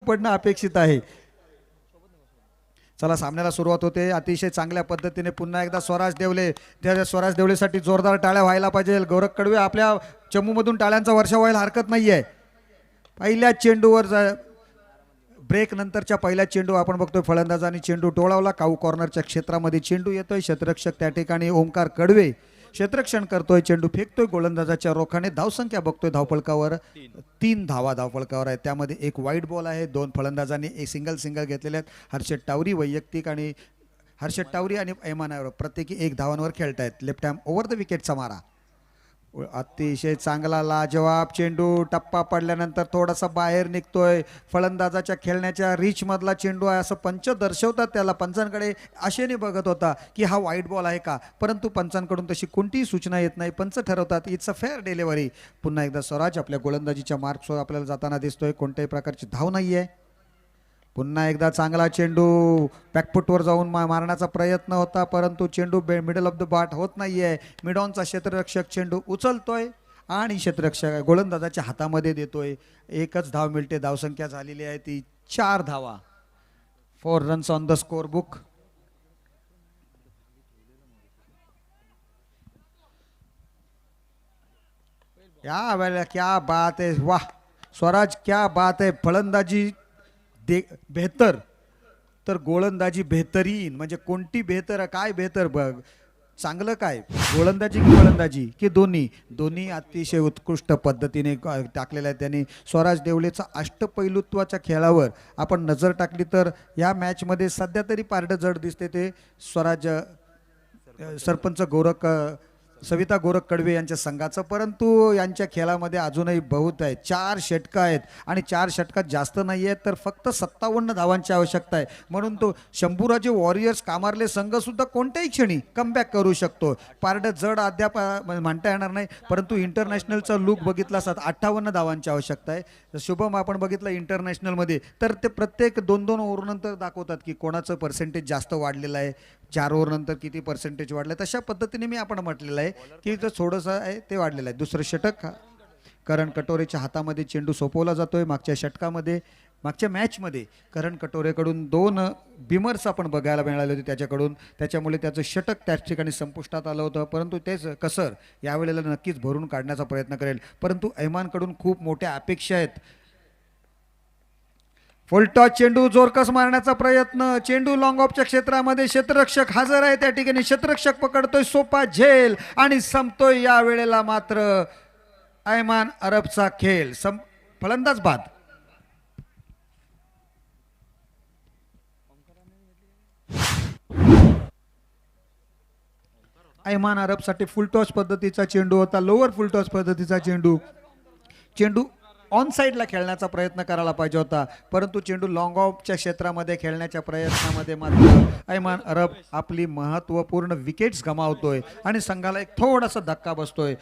पडणं अपेक्षित आहे. चला सामन्याला सुरुवात होते. अतिशय चांगल्या पद्धतीने पुन्हा एकदा स्वराज देवले, त्या स्वराज देवलेसाठी जोरदार टाळ्या व्हायला पाहिजे. गौरव कडवे आपल्या चमूमधून टाळ्यांचा वर्षा व्हायला हरकत नाहीये. पहिल्या चेंडूवर ब्रेक नंतरच्या पहिल्या चेंडू आपण बघतोय फलंदाजांनी चेंडू टोळावला. काऊ कॉर्नरच्या क्षेत्रामध्ये चेंडू येतोय. क्षेत्ररक्षक त्या ठिकाणी ओमकार कडवे क्षेत्ररक्षण करतोय. चेंडू फेकतोय गोलंदाजाच्या रोखाने. धावसंख्या बघतोय धावफलकावर 3 धावा धावफलकावर आहे. त्यामध्ये एक वाईट बॉल आहे. 2 फलंदाजांनी एक सिंगल घेतलेले आहेत. हर्षद टावरी वैयक्तिक आणि हर्षद टावरी आणि ऐमान प्रत्येकी 1 धावांवर खेळतायत. लेफ्ट हँड ओव्हर द विकेटचा मारा. अतिशय चांगला लाजवाब चेंडू. टप्पा पडल्यानंतर थोडासा बाहेर निघतोय. फलंदाजाच्या खेळण्याच्या रीच मधला चेंडू आहे असं पंच दर्शवतात. त्याला पंचांकडे आशेने बघत होता की हा वाईट बॉल आहे का, परंतु पंचांकडून तशी कोणतीही सूचना येत नाही. पंच ठरवतात इट्स अ फेअर डिलिव्हरी. पुन्हा एकदा स्वराज आपल्या गोलंदाजीच्या मार्क्सवर आपल्याला जाताना दिसतोय. कोणत्याही प्रकारची धाव नाहीये. पुन्हा एकदा चांगला चेंडू बॅकफुटवर जाऊन मारण्याचा प्रयत्न होता, परंतु चेंडू मिडल ऑफ द बॅट होत नाहीये. मिडॉनचा क्षेत्ररक्षक चेंडू उचलतोय आणि क्षेत्ररक्षक गोलंदाजाच्या हातामध्ये देतोय. 1च धाव मिळते. धावसंख्या झालेली आहे ती 4 धावा. 4 runs on the score book. या वेळेला क्या बात आहे. वाह स्वराज क्या बात आहे. फलंदाजी बेहतर तर गोलंदाजी बेहतरीन. म्हणजे कोणती बेहतर काय बेहतर बघ. चांगलं काय गोलंदाजी की फलंदाजी की दोन्ही अतिशय उत्कृष्ट पद्धतीने टाकलेलं आहे त्यांनी. स्वराज देवलेचा अष्टपैलुत्वाच्या खेळावर आपण नजर टाकली तर या मॅचमध्ये सध्या तरी पारडं जड दिसते ते स्वराज सरपंच सविता गोरख कडवे यांच्या संघाचं, परंतु यांच्या खेळामध्ये अजूनही बहुत आहे. 4 षटकं आहेत आणि 4 षटकात जास्त नाही आहेत तर फक्त 57 धावांची आवश्यकता आहे. म्हणून तो शंभूराजे वॉरियर्स कामारले संघ सुद्धा कोणत्याही क्षणी कमबॅक करू शकतो. पारडं जड अद्याप म्हणता येणार नाही, परंतु इंटरनॅशनलचा लूक बघितला असता 58 धावांची आवश्यकता आहे. शुभम आपण बघितलं इंटरनॅशनलमध्ये तर ते प्रत्येक 2-2 ओव्हर नंतर दाखवतात की कोणाचं पर्सेंटेज जास्त वाढलेलं आहे, 4 ओव्हर नंतर किती पर्सेंटेज वाढलं. तशा पद्धतीने मी आपण म्हटलेलं आहे की जो थोडंसं आहे ते वाढलेलं आहे. दुसरं षटक करण कटोरेच्या हातामध्ये चेंडू सोपवला जातोय. मागच्या मॅचमध्ये करण कटोरेकडून 2 बिमर्स आपण बघायला मिळाले होते त्याच्याकडून, त्याच्यामुळे त्याचं षटक त्याच ठिकाणी संपुष्टात आलं होतं. परंतु तेच कसर यावेळेला नक्कीच भरून काढण्याचा प्रयत्न करेल. परंतु ऐमानकडून खूप मोठ्या अपेक्षा आहेत. फुलटॉस चेंडू जोरकस मारण्याचा प्रयत्न. चेंडू लॉंग ऑफच्या क्षेत्रामध्ये क्षेत्ररक्षक हजर आहे. त्या ठिकाणी क्षेत्ररक्षक पकडतोय सोपा झेल आणि संपतोय. या वेळेला मात्र ऐमान अरबचा खेळ. फलंदाज बाद. ऐमान अरबसाठी फुलटॉस पद्धतीचा चेंडू होता. लोअर फुलटॉस पद्धतीचा चेंडू ऑन साईडला खेळण्याचा प्रयत्न करायला पाहिजे होता, परंतु चेंडू लॉंग ऑफच्या क्षेत्रामध्ये खेळण्याच्या प्रयत्नामध्ये मात्र ऐमान अरब आपली महत्त्वपूर्ण विकेट्स गमावतोय आणि संघाला एक थोडासा धक्का बसतोय.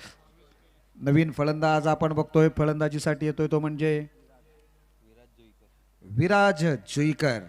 नवीन फलंदाज आपण बघतोय फलंदाजीसाठी येतोय तो म्हणजे विराज जुईकर.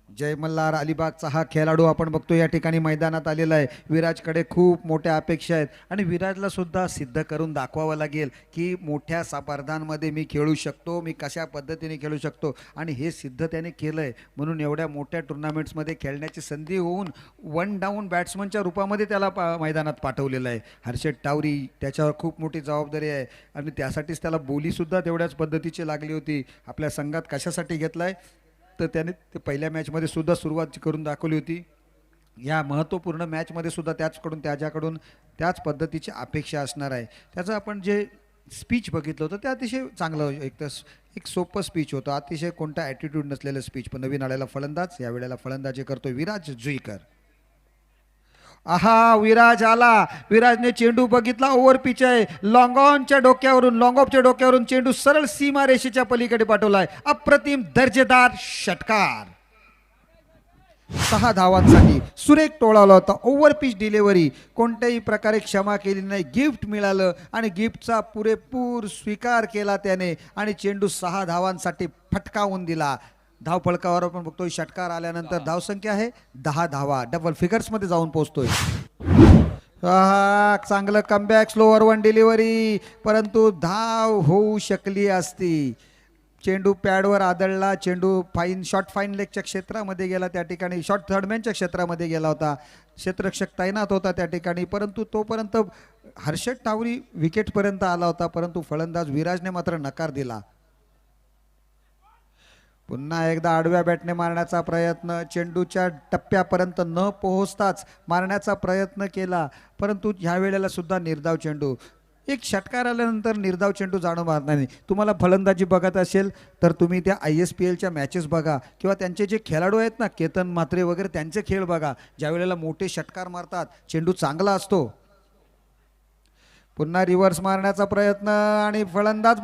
जय मल्हार अलिबागचा हा खेळाडू आपण बघतो या ठिकाणी मैदानात आलेला आहे. विराजकडे खूप मोठ्या अपेक्षा आहेत आणि विराजला सुद्धा सिद्ध करून दाखवावं लागेल की मोठ्या स्पर्धांमध्ये मी खेळू शकतो, मी कशा पद्धतीने खेळू शकतो आणि हे सिद्ध त्याने केलं आहे. म्हणून एवढ्या मोठ्या टुर्नामेंट्समध्ये खेळण्याची संधी होऊन 1 डाऊन बॅट्समनच्या रूपामध्ये त्याला मैदानात पाठवलेलं आहे. हर्षद टावरी त्याच्यावर खूप मोठी जबाबदारी आहे आणि त्यासाठीच त्याला बोलीसुद्धा तेवढ्याच पद्धतीची लागली होती. आपल्या संघात कशासाठी घेतला आहे तर त्याने ते पहिल्या मॅचमध्ये सुद्धा सुरुवात करून दाखवली होती. या महत्त्वपूर्ण मॅचमध्ये सुद्धा त्याच्याकडून त्याच पद्धतीची अपेक्षा असणार आहे. त्याचं आपण जे स्पीच बघितलं होतं ते अतिशय चांगलं, एक सोपं स्पीच होतं, अतिशय कोणता ॲटिट्यूड नसलेलं स्पीच. पण नवीन आलेला फलंदाज या वेळेला फलंदाजी करतो विराज जुईकर. आहा विराज आला. विराजने चेंडू बघितला. ओव्हर पिच आहे. लॉंग ऑफच्या डोक्यावरून चेंडू सरळ सीमा रेषेच्या पलीकडे पाठवलाय. अप्रतिम दर्जेदार षटकार. 6 धावांसाठी सुरेख टोळावला होता. ओव्हर पिच डिलिव्हरी कोणत्याही प्रकारे क्षमा केली नाही. गिफ्ट मिळालं आणि गिफ्टचा पुरेपूर स्वीकार केला त्याने आणि चेंडू 6 धावांसाठी फटकावून दिला. धाव फलकावर आपण बघतोय षटकार आल्यानंतर धावसंख्या आहे 10 धावा. डबल फिगर्समध्ये जाऊन पोहोचतोय. चांगलं कमबॅक. स्लोअर 1 डिलिव्हरी, परंतु धाव होऊ शकली असती. चेंडू पॅडवर आदळला, चेंडू शॉर्ट फाईन लेगच्या क्षेत्रामध्ये गेला, त्या ठिकाणी शॉर्ट थर्डमॅनच्या क्षेत्रामध्ये गेला होता, क्षेत्ररक्षक तैनात होता त्या ठिकाणी, परंतु तोपर्यंत हर्षद टावरी विकेटपर्यंत आला होता, परंतु फलंदाज विराजने मात्र नकार दिला. पुन्हा एकदा आडव्या बॅटने मारण्याचा प्रयत्न, चेंडूच्या टप्प्यापर्यंत न पोहोचताच मारण्याचा प्रयत्न केला, परंतु ह्या वेळेला सुद्धा निर्धाव चेंडू. एक षटकार आल्यानंतर निर्धाव चेंडू जाणून मारणार नाही. तुम्हाला फलंदाजी बघत असेल तर तुम्ही त्या ISPLच्या मॅचेस बघा किंवा त्यांचे जे खेळाडू आहेत ना, केतन म्हात्रे वगैरे, त्यांचे खेळ बघा. ज्या वेळेला मोठे षटकार मारतात चेंडू चांगला असतो. पुन्हा रिव्हर्स मारण्याचा प्रयत्न आणि फलंदाज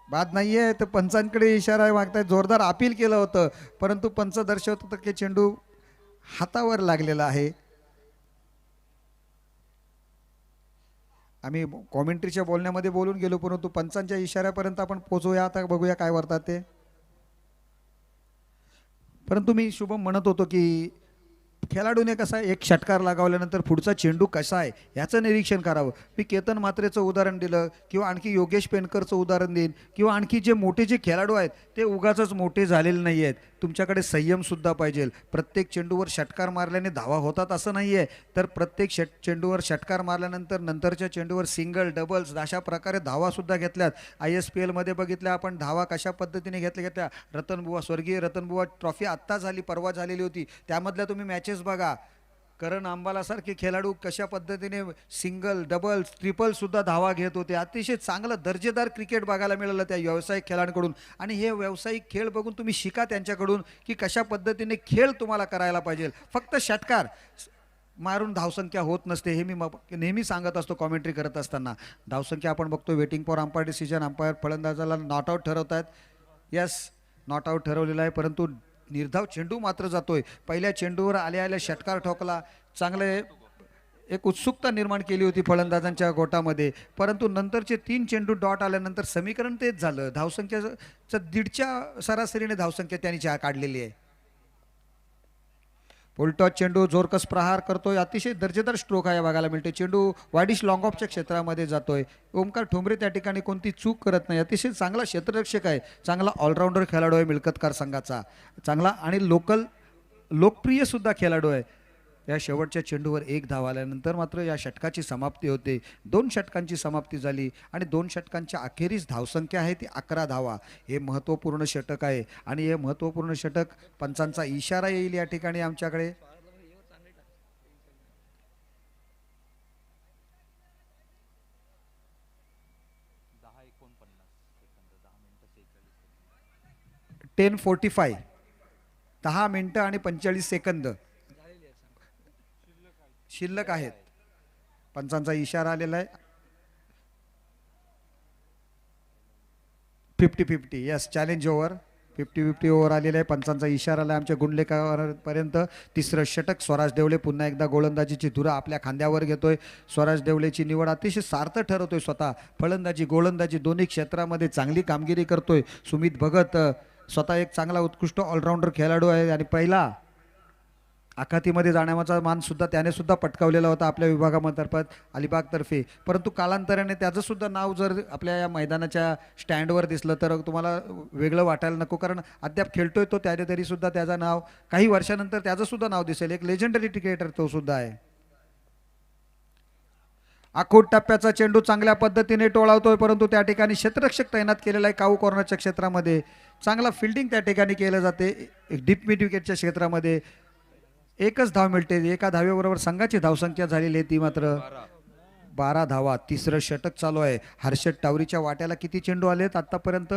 बाद नाहीये. तर पंचांकडे इशारा मागतायत, जोरदार अपील केलं होतं, परंतु पंच दर्शवत होतं की चेंडू हातावर लागलेला आहे. आम्ही कॉमेंट्रीच्या बोलण्यामध्ये बोलून गेलो, परंतु पंचांच्या इशाऱ्यापर्यंत आपण पोहोचूया. आता बघूया काय वार्तात ते. परंतु मी शुभम म्हणत होतो की खेळाडूने कसा एक षटकार लगावल्यानंतर पुढचा चेंडू कसा आहे याचं निरीक्षण करावं. मी केतन म्हात्रेचं उदाहरण दिलं किंवा आणखी योगेश पेनकरचं उदाहरण देईन किंवा आणखी जे मोठे जे खेळाडू आहेत ते उगाचच मोठे झालेले नाही आहेत. तुमच्याकडे संयमसुद्धा पाहिजे. प्रत्येक चेंडूवर षटकार मारल्याने धावा होतात असं नाही आहे, तर प्रत्येक चेंडूवर षटकार मारल्यानंतर नंतरच्या चेंडूवर सिंगल डबल्स अशा प्रकारे धावासुद्धा घेतल्यात. ISPLमध्ये बघितल्या आपण धावा कशा पद्धतीने घेतल्या. स्वर्गीय रतनबुवा ट्रॉफी आत्ता झाली, परवा झालेली होती, त्यामधल्या तुम्ही मॅचेस बघा. करण अंबालासारखे खेळाडू कशा पद्धतीने सिंगल डबल ट्रिपल सुद्धा धावा घेत होते. अतिशय चांगलं दर्जेदार क्रिकेट बघायला मिळालं त्या व्यावसायिक खेळाडूंकडून. आणि हे व्यावसायिक खेळ बघून तुम्ही शिका त्यांच्याकडून की कशा पद्धतीने खेळ तुम्हाला करायला पाहिजे. फक्त षटकार मारून धावसंख्या होत नसते, हे मी नेहमी सांगत असतो कॉमेंट्री करत असताना. धावसंख्या आपण बघतो, waiting for umpire decision, umpire फलंदाजाला नॉट आऊट ठरवत आहेत. यस, नॉट आऊट ठरवलेला आहे, परंतु निर्धाव चेंडू मात्र जातोय. पहिल्या चेंडूवर आल्या षटकार ठोकला, चांगले एक उत्सुकता निर्माण केली होती फलंदाजांच्या गोटामध्ये, परंतु नंतरचे 3 चेंडू डॉट आल्यानंतर समीकरण तेच झालं. धावसंख्याचं 1.5च्या सरासरीने धावसंख्या त्यांनी काढलेली आहे. उलटॉस चेंडू जोरकस प्रहार करतोय, अतिशय दर्जेदार स्ट्रोक आहे बघायला मिळते. चेंडू वाडिश लॉंग ऑफच्या क्षेत्रामध्ये जातोय. ओमकार ठोंबरे त्या ठिकाणी कोणती चूक करत नाही. अतिशय चांगला क्षेत्ररक्षक आहे, चांगला ऑलराऊंडर खेळाडू आहे मिळकतकार संघाचा, चांगला आणि लोकप्रिय सुद्धा खेळाडू आहे. या शेवटच्या चेंडूवर 1 धाव आल्यानंतर मात्र या षटकाची समाप्ती होते. 2 षटकांची समाप्ती झाली आणि 2 षटकांच्या अखेरीस धावसंख्या आहे ती 11 धावा. हे महत्त्वपूर्ण षटक आहे आणि हे महत्त्वपूर्ण षटक पंचांचा इशारा येईल या ठिकाणी आमच्याकडे. टेन 45 10 मिनिटं आणि 45 सेकंद शिल्लक आहेत. पंचांचा इशारा आलेला आहे. 50-50 यस, चॅलेंज ओव्हर. 50-50 ओव्हर आलेला आहे. पंचांचा इशारा आला आमच्या गुंडलेकरांपर्यंत. तिसरं षटक. स्वराज देवले पुन्हा एकदा गोलंदाजीची धुरा आपल्या खांद्यावर घेतोय. स्वराज देवलेची निवड अतिशय सार्थ ठरवतोय. स्वतः फलंदाजी गोलंदाजी दोन्ही क्षेत्रामध्ये चांगली कामगिरी करतोय. सुमित भगत स्वतः एक चांगला उत्कृष्ट ऑलराऊंडर खेळाडू आहे आणि पहिला आखातीमध्ये जाण्याचा मान सुद्धा त्याने सुद्धा पटकावलेला होता आपल्या विभागामार्फत अलिबागतर्फे. परंतु कालांतराने त्याचं सुद्धा नाव जर आपल्या या मैदानाच्या स्टँडवर दिसलं तर तुम्हाला वेगळं वाटायला नको, कारण अद्याप खेळतोय तो, त्याने तरी सुद्धा त्याचं नाव काही वर्षानंतर त्याचं सुद्धा नाव दिसेल. एक लेजेंडरी क्रिकेटर तो सुद्धा आहे. आखूट टप्प्याचा चेंडू चांगल्या पद्धतीने टोळावतोय, परंतु त्या ठिकाणी क्षेत्ररक्षक तैनात केलेला आहे काऊ कॉर्नरच्या क्षेत्रामध्ये. चांगला फिल्डिंग त्या ठिकाणी केलं जाते. एक डीप मिड विकेटच्या क्षेत्रामध्ये 1च धाव मिळते. एका धावेबरोबर संघाची धावसंख्या झालेली आहे ती मात्र 12 धावा. तिसरं षटक चालू आहे. हर्षद टावरीच्या वाट्याला किती चेंडू आलेत आतापर्यंत?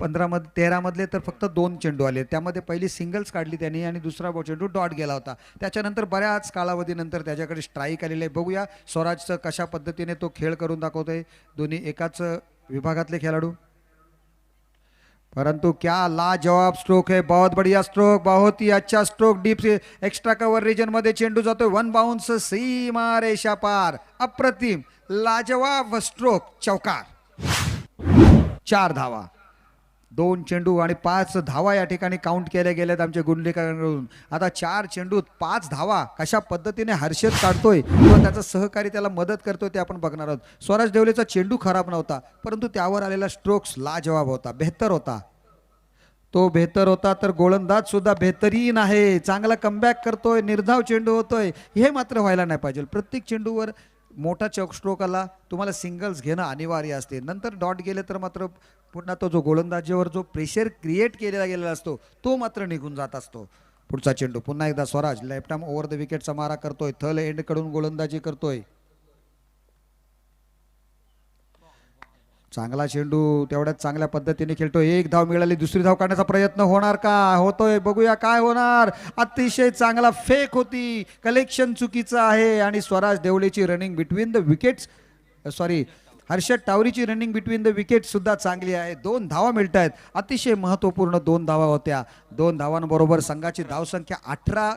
13 मधले तर फक्त 2 चेंडू आले. त्यामध्ये पहिली सिंगल्स काढली त्यांनी आणि दुसरा चेंडू डॉट गेला होता. त्याच्यानंतर बऱ्याच कालावधीनंतर त्याच्याकडे स्ट्राईक आलेले आहे. बघूया स्वराजचं कशा पद्धतीने तो खेळ करून दाखवतोय. दोन्ही एकाच विभागातले खेळाडू, परंतु क्या लाजवाब स्ट्रोक है. बहुत बढ़िया स्ट्रोक, बहुत ही अच्छा स्ट्रोक. डीप से एक्स्ट्रा कवर रीजन मध्ये चेंडू जातोय. 1 बाउंस सीमा रेषा पार. अप्रतिम लाजवाब स्ट्रोक. चौकार. 4 धावा. 2 चेंडू आणि 5 धावा या ठिकाणी काउंट केल्या गेल्यात आमच्या गुंडलेकरांकडून. आता 4 चेंडूत 5 धावा कशा पद्धतीने हर्षद काढतोय किंवा त्याचा सहकारी त्याला मदत करतोय ते आपण बघणार आहोत. स्वराज देवलेचा चेंडू खराब नव्हता, परंतु त्यावर आलेला स्ट्रोक्स लाजवाब होता, बेहतर होता. तो बेहतर होता तर गोलंदाज सुद्धा बेहतरीन आहे, चांगला कमबॅक करतोय, निर्धाव चेंडू होतोय. हे मात्र व्हायला नाही पाहिजे. प्रत्येक चेंडूवर मोठा स्ट्रोक आला तुम्हाला सिंगल्स घेणं अनिवार्य असते. नंतर डॉट गेले तर मात्र पुन्हा तो जो गोलंदाजीवर जो प्रेशर क्रिएट केलेला गेलेला असतो तो मात्र निघून जात असतो. पुढचा चेंडू पुन्हा एकदा Swaraj left arm over the विकेटचा मारा करतोय, थल एंड कडून गोलंदाजी करतोय. चांगला चेंडू तेवढ्याच चांगल्या पद्धतीने खेळतोय. एक धाव मिळाली, दुसरी धाव काढण्याचा प्रयत्न होणार का? होतोय, बघूया काय होणार. अतिशय चांगला फेक होती, कलेक्शन चुकीचं आहे आणि स्वराज देवलेची running between the wickets Harshad टावरीची रनिंग बिटवीन द विकेट सुद्धा चांगली आहे. 2 धावा मिळत आहेत, अतिशय महत्वपूर्ण 2 धावा होत्या. 2 धावांबरोबर संघाची धावसंख्या 18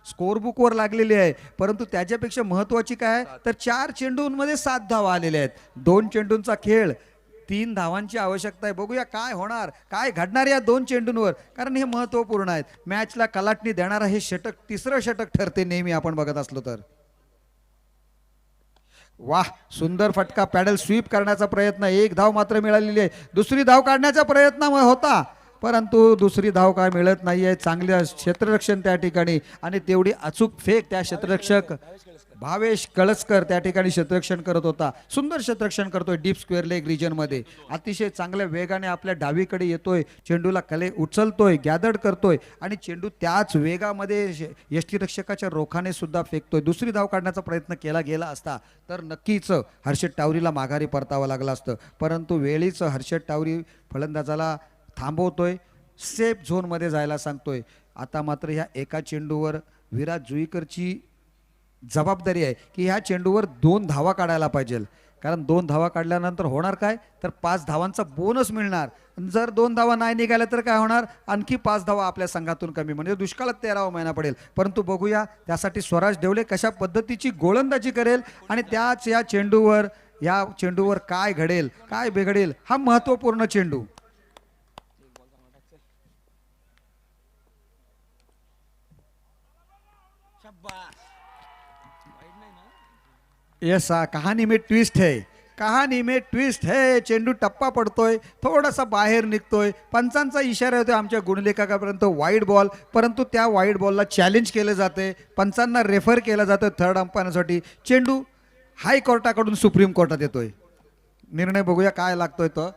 स्कोअरबुकवर लागलेली आहे. परंतु त्याच्यापेक्षा महत्वाची काय आहे तर 4 चेंडूंमध्ये 7 धावा आलेल्या आहेत. 2 चेंडूंचा खेळ, 3 धावांची आवश्यकता आहे. बघूया काय होणार, काय घडणार या 2 चेंडूंवर, कारण हे महत्वपूर्ण आहेत. मॅचला कलाटणी देणारा हे षटक तिसरं षटक ठरते नेहमी आपण बघत असलो तर. वाह, सुंदर फटका, पॅडल स्वीप करण्याचा प्रयत्न. 1 धाव मात्र मिळालेली आहे. दुसरी धाव काढण्याचा प्रयत्न होता, परंतु दुसरी धाव काय मिळत नाहीये. चांगलं क्षेत्ररक्षण त्या ठिकाणी आणि तेवढी अचूक फेक त्या क्षेत्ररक्षक भावेश कळसकर त्या ठिकाणी क्षेत्ररक्षण करत होता. सुंदर क्षेत्ररक्षण करतोय डीप स्क्वेअर लेग रिजन मध्ये. अतिशय चांगल्या वेगाने आपल्या डावीकडे येतोय, चेंडूला उचलतोय, गॅदर्ड करतोय आणि चेंडू त्याच वेगामध्ये यष्टीरक्षकाच्या रोखाने सुद्धा फेकतोय. दुसरी धाव काढण्याचा प्रयत्न केला गेला असता तर नक्कीच हर्षद टावरीला माघारी परतावं लागलं असतं, परंतु वेळीच हर्षद टावरी फलंदाजाला थांबवतोय, सेफ झोनमध्ये जायला सांगतोय. आता मात्र ह्या एका चेंडूवर विराट जुईकरची जबाबदारी आहे की ह्या चेंडूवर 2 धावा काढायला पाहिजे, कारण 2 धावा काढल्यानंतर होणार काय तर 5 धावांचा बोनस मिळणार. जर 2 धावा नाही निघाल्या तर काय होणार, आणखी 5 धावा आपल्या संघातून कमी, म्हणजे दुष्काळात 13वा महिना पडेल. परंतु बघूया त्यासाठी स्वराज देवले कशा पद्धतीची गोलंदाजी करेल आणि त्याच या चेंडूवर काय घडेल, काय बिघडेल, हा महत्वपूर्ण चेंडू. यस, कहानी में ट्विस्ट है, कहानी में ट्विस्ट है. चेंडू टप्पा पडतोय, थोडासा बाहेर निघतोय, पंचांचा इशारा होतो आमच्या गुणलेखापर्यंत वाईड बॉल, परंतु त्या वाईड बॉलला चॅलेंज केलं जाते, पंचांना रेफर केलं जातं थर्ड अंपायरसाठी. चेंडू हाय कोर्टाकडून सुप्रीम कोर्टात येतोय. निर्णय बघूया काय लागतोय तो.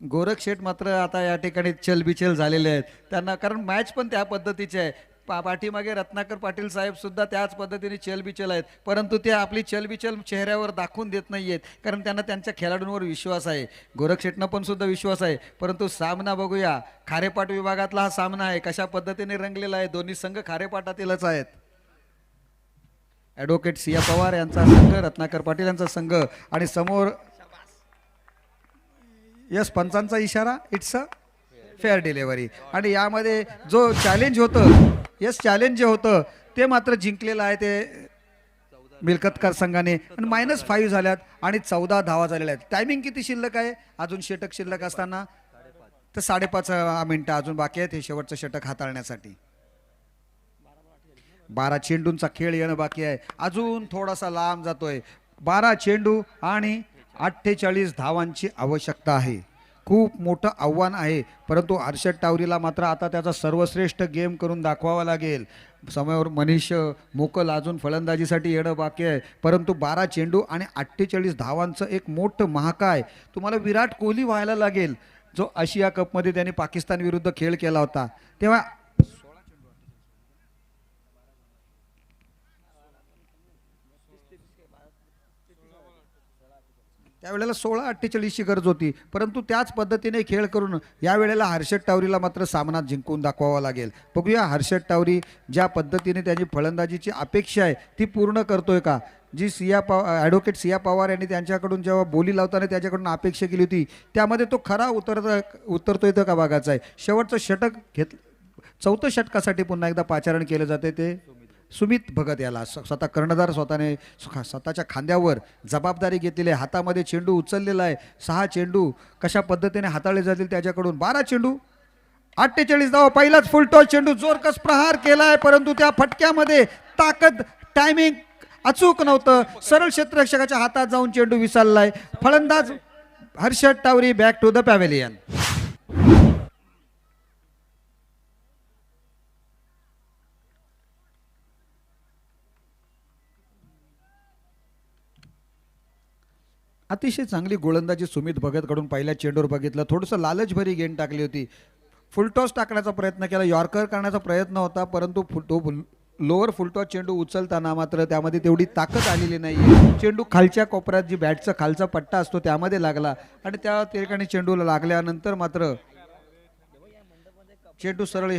गोरख शेठ मात्र आता या ठिकाणी चलबिचल झालेले आहेत त्यांना, कारण मॅच पण त्या पद्धतीची आहे. पाठीमागे रत्नाकर पाटील साहेब सुद्धा त्याच पद्धतीने चलबिचल आहेत, परंतु ते आपली चलबिचल चेहऱ्यावर दाखवून देत नाहीयेत, कारण त्यांना त्यांच्या खेळाडूंवर विश्वास आहे. गोरख शेटना पण सुद्धा विश्वास आहे. परंतु सामना बघूया, खारेपाट विभागातला हा सामना आहे, कशा पद्धतीने रंगलेला आहे. दोन्ही संघ खारेपाटातीलच आहेत. ॲडव्होकेट सिया पवार यांचा संघ, रत्नाकर पाटील यांचा संघ आणि समोर यस पंचांचा इशारा, इट्स अ फेअर डिलेव्हरी. आणि यामध्ये जो चॅलेंज होतं, यस चॅलेंज जे होतं ते मात्र जिंकलेलं आहे ते मिल्कतकार संघाने, आणि -5 झाल्यात आणि 14 धावा झालेल्या आहेत. टायमिंग किती शिल्लक आहे, अजून षटक शिल्लक असताना तर 5.5 मिनिटं अजून बाकी आहेत हे शेवटचं षटक हाताळण्यासाठी. 12 चेंडूंचा खेळ येणं बाकी आहे, अजून थोडासा लांब जातोय. 12 चेंडू आणि 48 धावांची आवश्यकता आहे. खूप मोठं आव्हान आहे, परंतु हर्षद टावरीला मात्र आता त्याचा सर्वश्रेष्ठ गेम करून दाखवावा लागेल. समोर मनीष मोकल अजून फलंदाजीसाठी येणं बाकी आहे, परंतु 12 चेंडू आणि 48 धावांचं एक मोठं महाकाय तुम्हाला विराट कोहली व्हायला लागेल, जो आशिया कपमध्ये त्याने पाकिस्तान विरुद्ध खेळ केला होता तेव्हा त्यावेळेला 16-48ची गरज होती, परंतु त्याच पद्धतीने खेळ करून यावेळेला हर्षद टावरीला मात्र सामना जिंकून दाखवावा लागेल. बघूया हर्षद टावरी ज्या पद्धतीने त्याची फलंदाजीची अपेक्षा आहे ती पूर्ण करतोय का. जी ॲडव्होकेट सिया पवार यांनी त्यांच्याकडून जेव्हा बोली लावताना त्याच्याकडून अपेक्षा केली होती त्यामध्ये तो खरा उतरतोय का बघायचा आहे. शेवटचं षटक चौथं षटकासाठी पुन्हा एकदा पाचारण केलं जाते ते सुमित भगत याला स्वतः कर्णधार स्वतःच्या खांद्यावर जबाबदारी घेतलेली आहे. हातामध्ये चेंडू उचललेला आहे. 6 चेंडू कशा पद्धतीने हाताळले जातील त्याच्याकडून. 12 चेंडू 48 धावा. पहिलाच फुल टॉस चेंडू जोरकस प्रहार केलाय, परंतु त्या फटक्यामध्ये ताकद टायमिंग अचूक नव्हतं. सरळ क्षेत्ररक्षकाच्या हातात जाऊन चेंडू विसरलाय. फलंदाज Harshad Tawari back to the pavilion. अतिशय चांगली गोलंदाजी सुमित भगतकडून पहिल्या चेंडूवर बघितलं. थोडंसं लालचभरी गेंद टाकली होती. फुलटॉस टाकण्याचा प्रयत्न केला, यॉर्कर करण्याचा प्रयत्न होता, परंतु तो लोअर फुलटॉस चेंडू उचलताना मात्र त्यामध्ये तेवढी ताकद आलेली नाही. चेंडू खालच्या कोपऱ्यात जी बॅटचा खालचा पट्टा असतो त्यामध्ये लागला आणि त्या ठिकाणी चेंडूला लागल्यानंतर मात्र चेंडू सरळ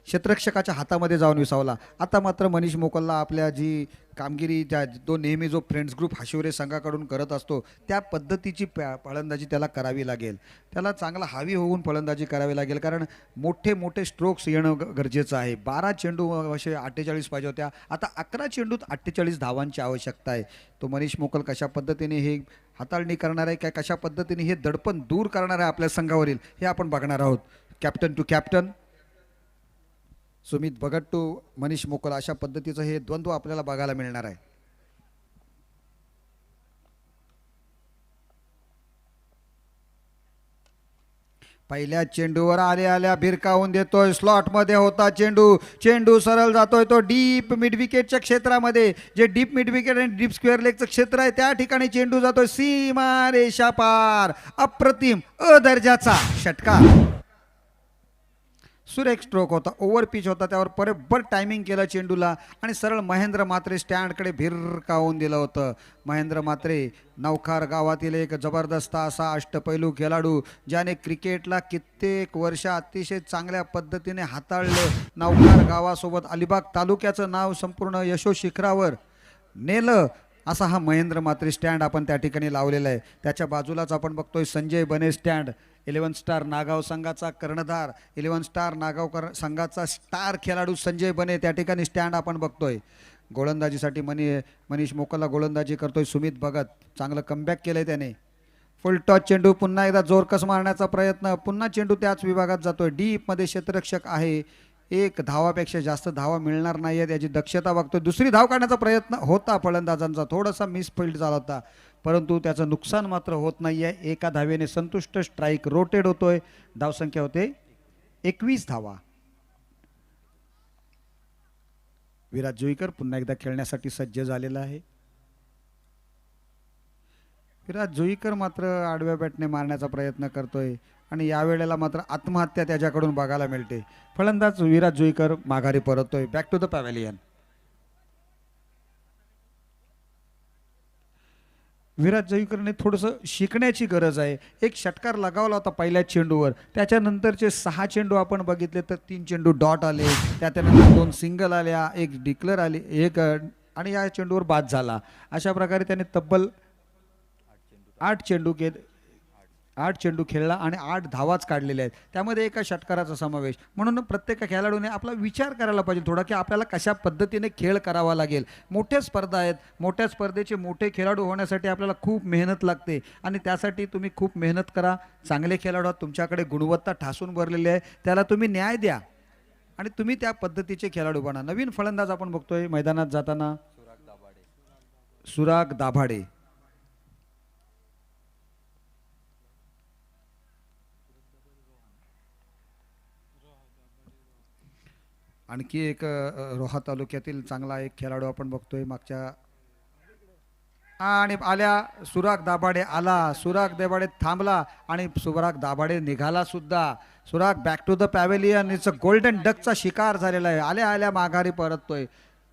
क्षेत्ररक्षकाच्या हातामध्ये जाऊन विसावला. आता मात्र मनीष मोकलला आपल्या जी कामगिरी तो नेहमी जो फ्रेंड्स ग्रुप हाशिवरे संघाकडून करत असतो त्या पद्धतीची फलंदाजी त्याला करावी लागेल. त्याला चांगला हावी होऊन फलंदाजी करावी लागेल, कारण मोठे मोठे स्ट्रोक्स येणं गरजेचं आहे. 12 चेंडू असे 48 पाहिजे होत्या. आता 11 चेंडूत 48 धावांची आवश्यकता आहे. तो मनीष मोकल कशा पद्धतीने हे हाताळणी करणार आहे, काय कशा पद्धतीने हे दडपण दूर करणार आहे आपल्या संघावरील, हे आपण बघणार आहोत. Captain to captain Sumit Bhagat to Manish Mokal अशा पद्धतीचं हे द्वंद्व आपल्याला बघायला मिळणार आहे. पहिल्या चेंडूवर आल्या भिरकावून देतोय. स्लॉट मध्ये होता चेंडू सरळ जातोय तो डीप मिड विकेटच्या क्षेत्रामध्ये. जे डीप मिड विकेट आणि डीप स्क्वेअर लेगचं क्षेत्र आहे त्या ठिकाणी चेंडू जातोय सीमा रेषा पार. अप्रतिम दर्जाचा षटकार. सुरेख स्ट्रोक होता, ओव्हर पिच होता, त्यावर बरोबर टायमिंग केलं चेंडूला आणि सरळ महेंद्र म्हात्रे स्टँडकडे भिरकावून दिलं होतं. महेंद्र म्हात्रे नवखार गावातील एक जबरदस्त असा अष्टपैलू खेळाडू, ज्याने क्रिकेटला कित्येक वर्ष अतिशय चांगल्या पद्धतीने हाताळलं. नवखार गावासोबत अलिबाग तालुक्याचं नाव संपूर्ण यशोशिखरावर नेलं असा हा महेंद्र म्हात्रे स्टँड आपण त्या ठिकाणी लावलेला आहे. त्याच्या बाजूलाच आपण बघतोय संजय बने स्टँड, 11 स्टार नागाव संघाचा कर्णधार, 11 स्टार नागाव संघाचा स्टार खेळाडू संजय बने त्या ठिकाणी स्टँड आपण बघतोय. गोलंदाजीसाठी मनीष मोकलला गोलंदाजी करतोय सुमित भगत. चांगलं कमबॅक केलंय त्याने. फुल टॉस चेंडू पुन्हा एकदा जोरकस मारण्याचा प्रयत्न. पुन्हा चेंडू त्याच विभागात जातोय. डीपमध्ये क्षेत्ररक्षक आहे. 1 धावापेक्षा जास्त धावा मिळणार नाही आहे याची दक्षता बघतोय. दुसरी धाव काढण्याचा प्रयत्न होता फलंदाजांचा, थोडासा मिसफिल्ड झाला होता, परंतु त्याचं नुकसान मात्र होत नाही आहे. 1 धावेने संतुष्ट. स्ट्राईक रोटेट होतोय. धावसंख्या होते 21 धावा. विराज जोईकर पुन्हा एकदा खेळण्यासाठी सज्ज झालेला आहे. विराज जोईकर मात्र आडव्या बॅटने मारण्याचा प्रयत्न करतोय आणि यावेळेला मात्र आत्महत्या त्याच्याकडून बघायला मिळते. फलंदाज विराज जोईकर माघारी परततोय. Back to the pavilion. Viraj जोईकरने थोडंसं शिकण्याची गरज आहे. एक षटकार लगावला होता पहिल्या चेंडूवर, त्याच्यानंतरचे 6 चेंडू आपण बघितले तर 3 चेंडू डॉट आले, त्याच्यानंतर 2 सिंगल आल्या, 1 डिक्लेअर आली, आणि या चेंडूवर बाद झाला. अशा प्रकारे त्याने तब्बल 8 चेंडू खेळला आणि 8 धावाच काढलेल्या आहेत. त्यामध्ये एका षटकाराचा समावेश. म्हणून प्रत्येक खेळाडूने आपला विचार करायला पाहिजे थोडा, की आपल्याला कशा पद्धतीने खेळ करावा लागेल. मोठ्या स्पर्धा आहेत, मोठ्या स्पर्धेचे मोठे खेळाडू होण्यासाठी आपल्याला खूप मेहनत लागते आणि त्यासाठी तुम्ही खूप मेहनत करा. चांगले खेळाडू आहात, तुमच्याकडे गुणवत्ता ठासून भरलेली आहे, त्याला तुम्ही न्याय द्या आणि तुम्ही त्या पद्धतीचे खेळाडू बना. नवीन फलंदाज आपण बघतोय मैदानात जाताना सुराग दाभाडे. आणखी एक रोहा तालुक्यातील चांगला एक खेळाडू आपण बघतोय मागच्या, आणि आल्या सुराग दाभाडे आला. सुराग दाभाडे थांबला आणि सुराग दाभाडे निघाला सुद्धा. Surag back to the pavilion. It's a golden डकचा शिकार झालेला आहे. आल्या माघारी परततोय.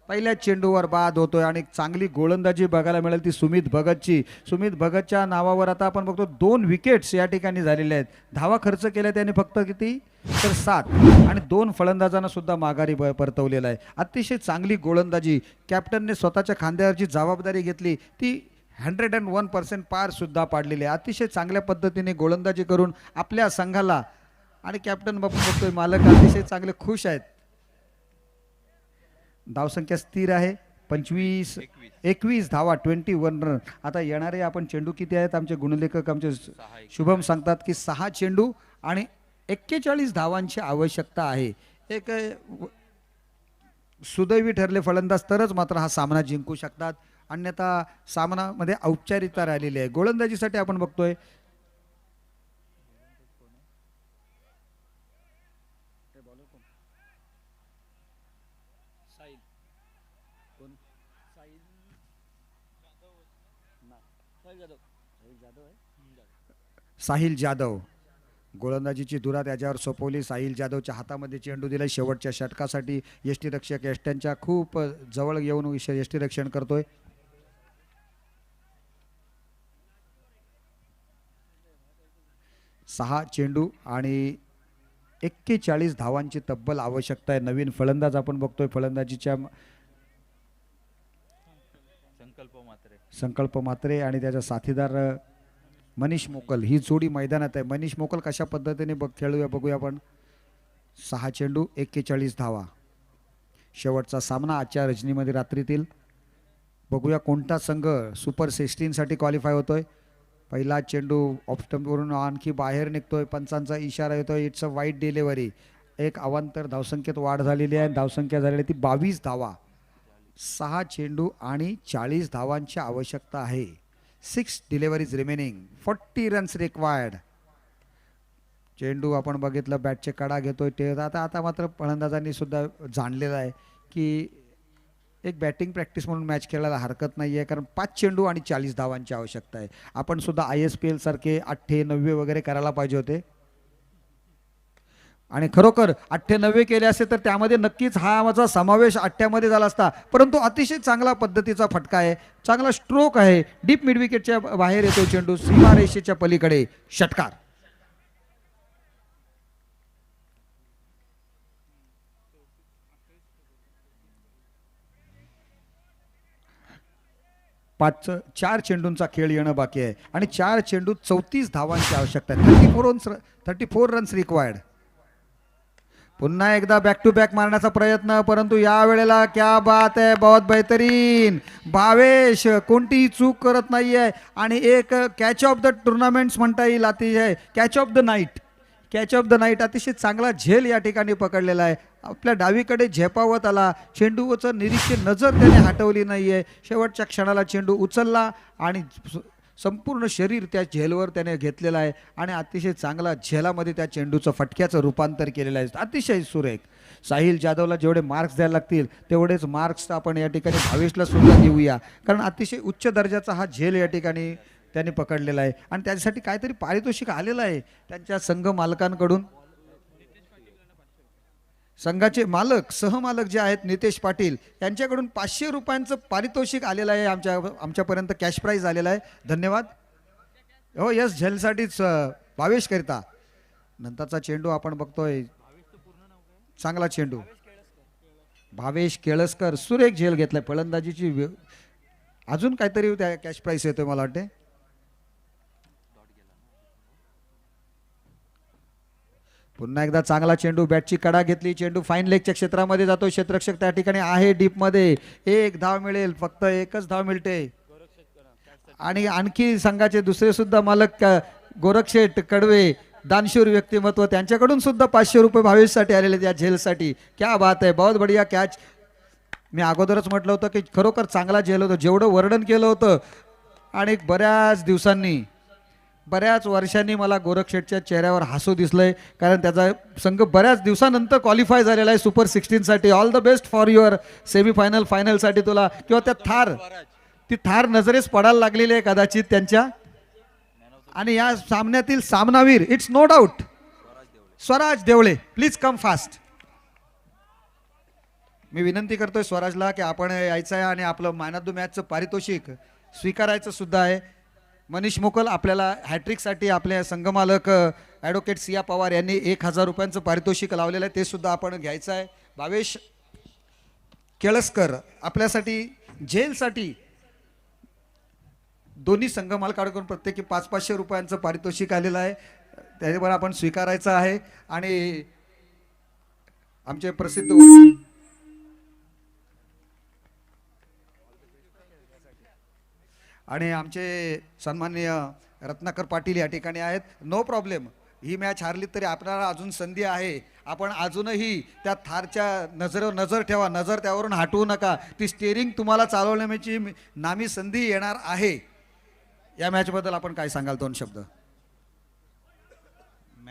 पहिल्या चेंडूवर बाद होतोय आणि चांगली गोलंदाजी बघायला मिळेल ती सुमित भगतची. सुमित भगतच्या नावावर आता आपण बघतो 2 विकेट्स या ठिकाणी झालेल्या आहेत. धावा खर्च केल्या त्याने फक्त किती तर 7 आणि 2 फलंदाजांना सुद्धा माघारी परतवलेला आहे. अतिशय चांगली गोलंदाजी. कॅप्टनने स्वतःच्या खांद्यावरची जबाबदारी घेतली, ती 101% पार सुद्धा पाडलेली आहे. अतिशय चांगल्या पद्धतीने गोलंदाजी करून आपल्या संघाला, आणि कॅप्टन बापू बघतोय मालक अतिशय चांगले खुश आहेत. धावसंख्या स्थिर आहे 21 धावा 21 रन. आता येणारे आपण चेंडू किती आहेत आमचे गुणलेखक आमचे शुभम सांगतात की 6 चेंडू आणि 41 धावांची आवश्यकता आहे. एक सुदैवी ठरले फलंदाज तरच मात्र हा सामना जिंकू शकतात, अन्यथा सामनामध्ये औपचारिकता राहिलेली आहे. गोलंदाजीसाठी आपण बघतोय साहिल जाधव. गोलंदाजीची धुरा त्याच्यावर सोपवली. साहिल जाधवच्या हातामध्ये चेंडू दिला. शेवटच्या षटकासाठी यष्टीरक्षक यष्ट्यांच्या खूप जवळ येऊन यष्टीरक्षण करतोय. सहा चेंडू आणि 41 धावांची तब्बल आवश्यकता आहे. नवीन फलंदाज आपण बघतोय. फलंदाजीच्या संकल्प मात्रे आणि त्याचा साथीदार मनीष मोकल ही जोडी मैदानात आहे. मनीष मोकल कशा पद्धतीने खेळूया बघूया आपण. 6 चेंडू 41 धावा. शेवटचा सामना आजच्या रजनीमध्ये रात्रीतील. बघूया कोणता संघ सुपर 16 साठी क्वालिफाय होतोय. पहिला चेंडू ऑफस्टंपवरून आणखी बाहेर निघतोय. पंचांचा इशारा येतोय. इट्स अ वाईट डिलिव्हरी. एक अवांतर धावसंख्येत वाढ झालेली आहे. धावसंख्या झालेली ती 22 धावा. 6 चेंडू आणि 40 धावांची आवश्यकता आहे. 6 डिलिव्हरीज रिमेनिंग. 40 runs required. चेंडू आपण बघितलं बॅटचे कडा घेतोय ते आता मात्र फलंदाजांनी सुद्धा जाणलेलं आहे की एक बॅटिंग प्रॅक्टिस म्हणून मॅच खेळायला हरकत नाही आहे, कारण 5 चेंडू आणि 40 धावांची आवश्यकता आहे. आपण सुद्धा ISPL सारखे 8 90 वगैरे करायला पाहिजे होते आणि खरोखर 8 90 केले असते तर त्यामध्ये नक्कीच हा माझा समावेश 8 मध्ये झाला असता. परंतु अतिशय चांगला पद्धतीचा फटका आहे, चांगला स्ट्रोक आहे. डीप मिड विकेटच्या बाहेर येतो चेंडू सीमारेषेच्या पलीकडे. षटकार. चार चेंडूंचा खेळ येणं बाकी आहे आणि 4 चेंडू 34 धावांची आवश्यकता आहे. 34 रन्स रिक्वायर्ड. पुन्हा एकदा बॅक टू बॅक मारण्याचा प्रयत्न, परंतु या वेळेला क्या बात आहे, बहुत बेहतरीन. भावेश कोणतीही चूक करत नाहीये आणि एक कॅच ऑफ द टुर्नामेंट्स म्हणता येईल. अतिशय catch of the night. Catch of the night. अतिशय चांगला झेल या ठिकाणी पकडलेला आहे. आपल्या डावीकडे झेपावत आला. चेंडूचं निरीक्षण नजर त्याने हटवली नाहीये. शेवटच्या क्षणाला चेंडू उचलला आणि संपूर्ण शरीर त्या झेलवर त्याने घेतलेलं आहे आणि अतिशय चांगला झेलामध्ये त्या चेंडूचं फटक्याचं रूपांतर केलेलं आहे. अतिशय सुरेख. साहिल जाधवला जेवढे मार्क्स द्यायला लागतील तेवढेच मार्क्स आपण या ठिकाणी भावेशला सुद्धा देऊया, कारण अतिशय उच्च दर्जाचा हा झेल या ठिकाणी त्याने पकडलेला आहे आणि त्यासाठी काहीतरी पारितोषिक आलेलं आहे त्यांच्या संघ मालकांकडून. संघाचे मालक सहमालक जे आहेत नितेश पाटील यांच्याकडून 500 रुपयांचं पारितोषिक आलेलं आहे. आमच्यापर्यंत कॅश प्राईज आलेला आहे. धन्यवाद. हो यस, झेलसाठीच भावेश करिता. नंतरचा चेंडू आपण बघतोय. चांगला चेंडू. भावेश केळसकर सुरेख झेल घेतलाय. फलंदाजीची अजून काहीतरी त्या कॅश प्राईज येतोय मला वाटते. पुन्हा एकदा चांगला चेंडू. बॅटची कडा घेतली. चेंडू फाईन लेगच्या क्षेत्रामध्ये जातो. क्षेत्ररक्षक त्या ठिकाणी आहे डीप मध्ये. 1 धाव मिळेल. फक्त 1च धाव मिळते आणि आणखी संघाचे दुसरे सुद्धा मालक गोरक्षेठ कडवे दानशूर व्यक्तिमत्व त्यांच्याकडून सुद्धा 500 रुपये भावेशसाठी आलेले त्या झेलसाठी. क्या बात आहे, बहुत बढिया कॅच. मी अगोदरच म्हटलं होतं की खरोखर चांगला झेल होतं. जेवढं वर्णन केलं होतं आणि बऱ्याच दिवसांनी बऱ्याच वर्षांनी मला गोरक्षेठच्या चेहऱ्यावर हसू दिसलंय, कारण त्याचा संघ बऱ्याच दिवसानंतर क्वालिफाय झालेला आहे सुपर 16 साठी. All the best for your semifinal फायनलसाठी तुला. किंवा त्या ती थार नजरेस पडायला लागलेली आहे कदाचित त्यांच्या. आणि या सामन्यातील सामनावीर it's no doubt Swaraj Devale. Please come fast. मी विनंती करतोय स्वराजला की आपण यायचं आहे आणि आपलं मॅन ऑफ द मॅचचं पारितोषिक स्वीकारायचं सुद्धा आहे. मनीष मोकल आपल्याला हॅट्रिकसाठी आपले संघमालक ॲडव्होकेट सिया पवार यांनी 1000 रुपयांचं पारितोषिक लावलेलं आहे, ते सुद्धा आपण घ्यायचं आहे. भावेश केळसकर आपल्यासाठी झेलसाठी दोन्ही संघमालकांकडून प्रत्येकी 500 रुपयांचं पारितोषिक आलेलं आहे, त्याच्यावर आपण स्वीकारायचं आहे. आणि आमचे प्रसिद्ध आणि आमचे सन्माननीय रत्नाकर पाटील या ठिकाणी आहेत. नो प्रॉब्लेम, ही मॅच हारली तरी आपल्याला अजून संधी आहे. आपण अजूनही त्या थारच्या नजरेवर नजर ठेवा, नजर त्यावरून हटवू नका. ती स्टेअरिंग तुम्हाला चालवण्याची नामी संधी येणार आहे. या मॅचबद्दल आपण काय सांगाल 2 शब्द?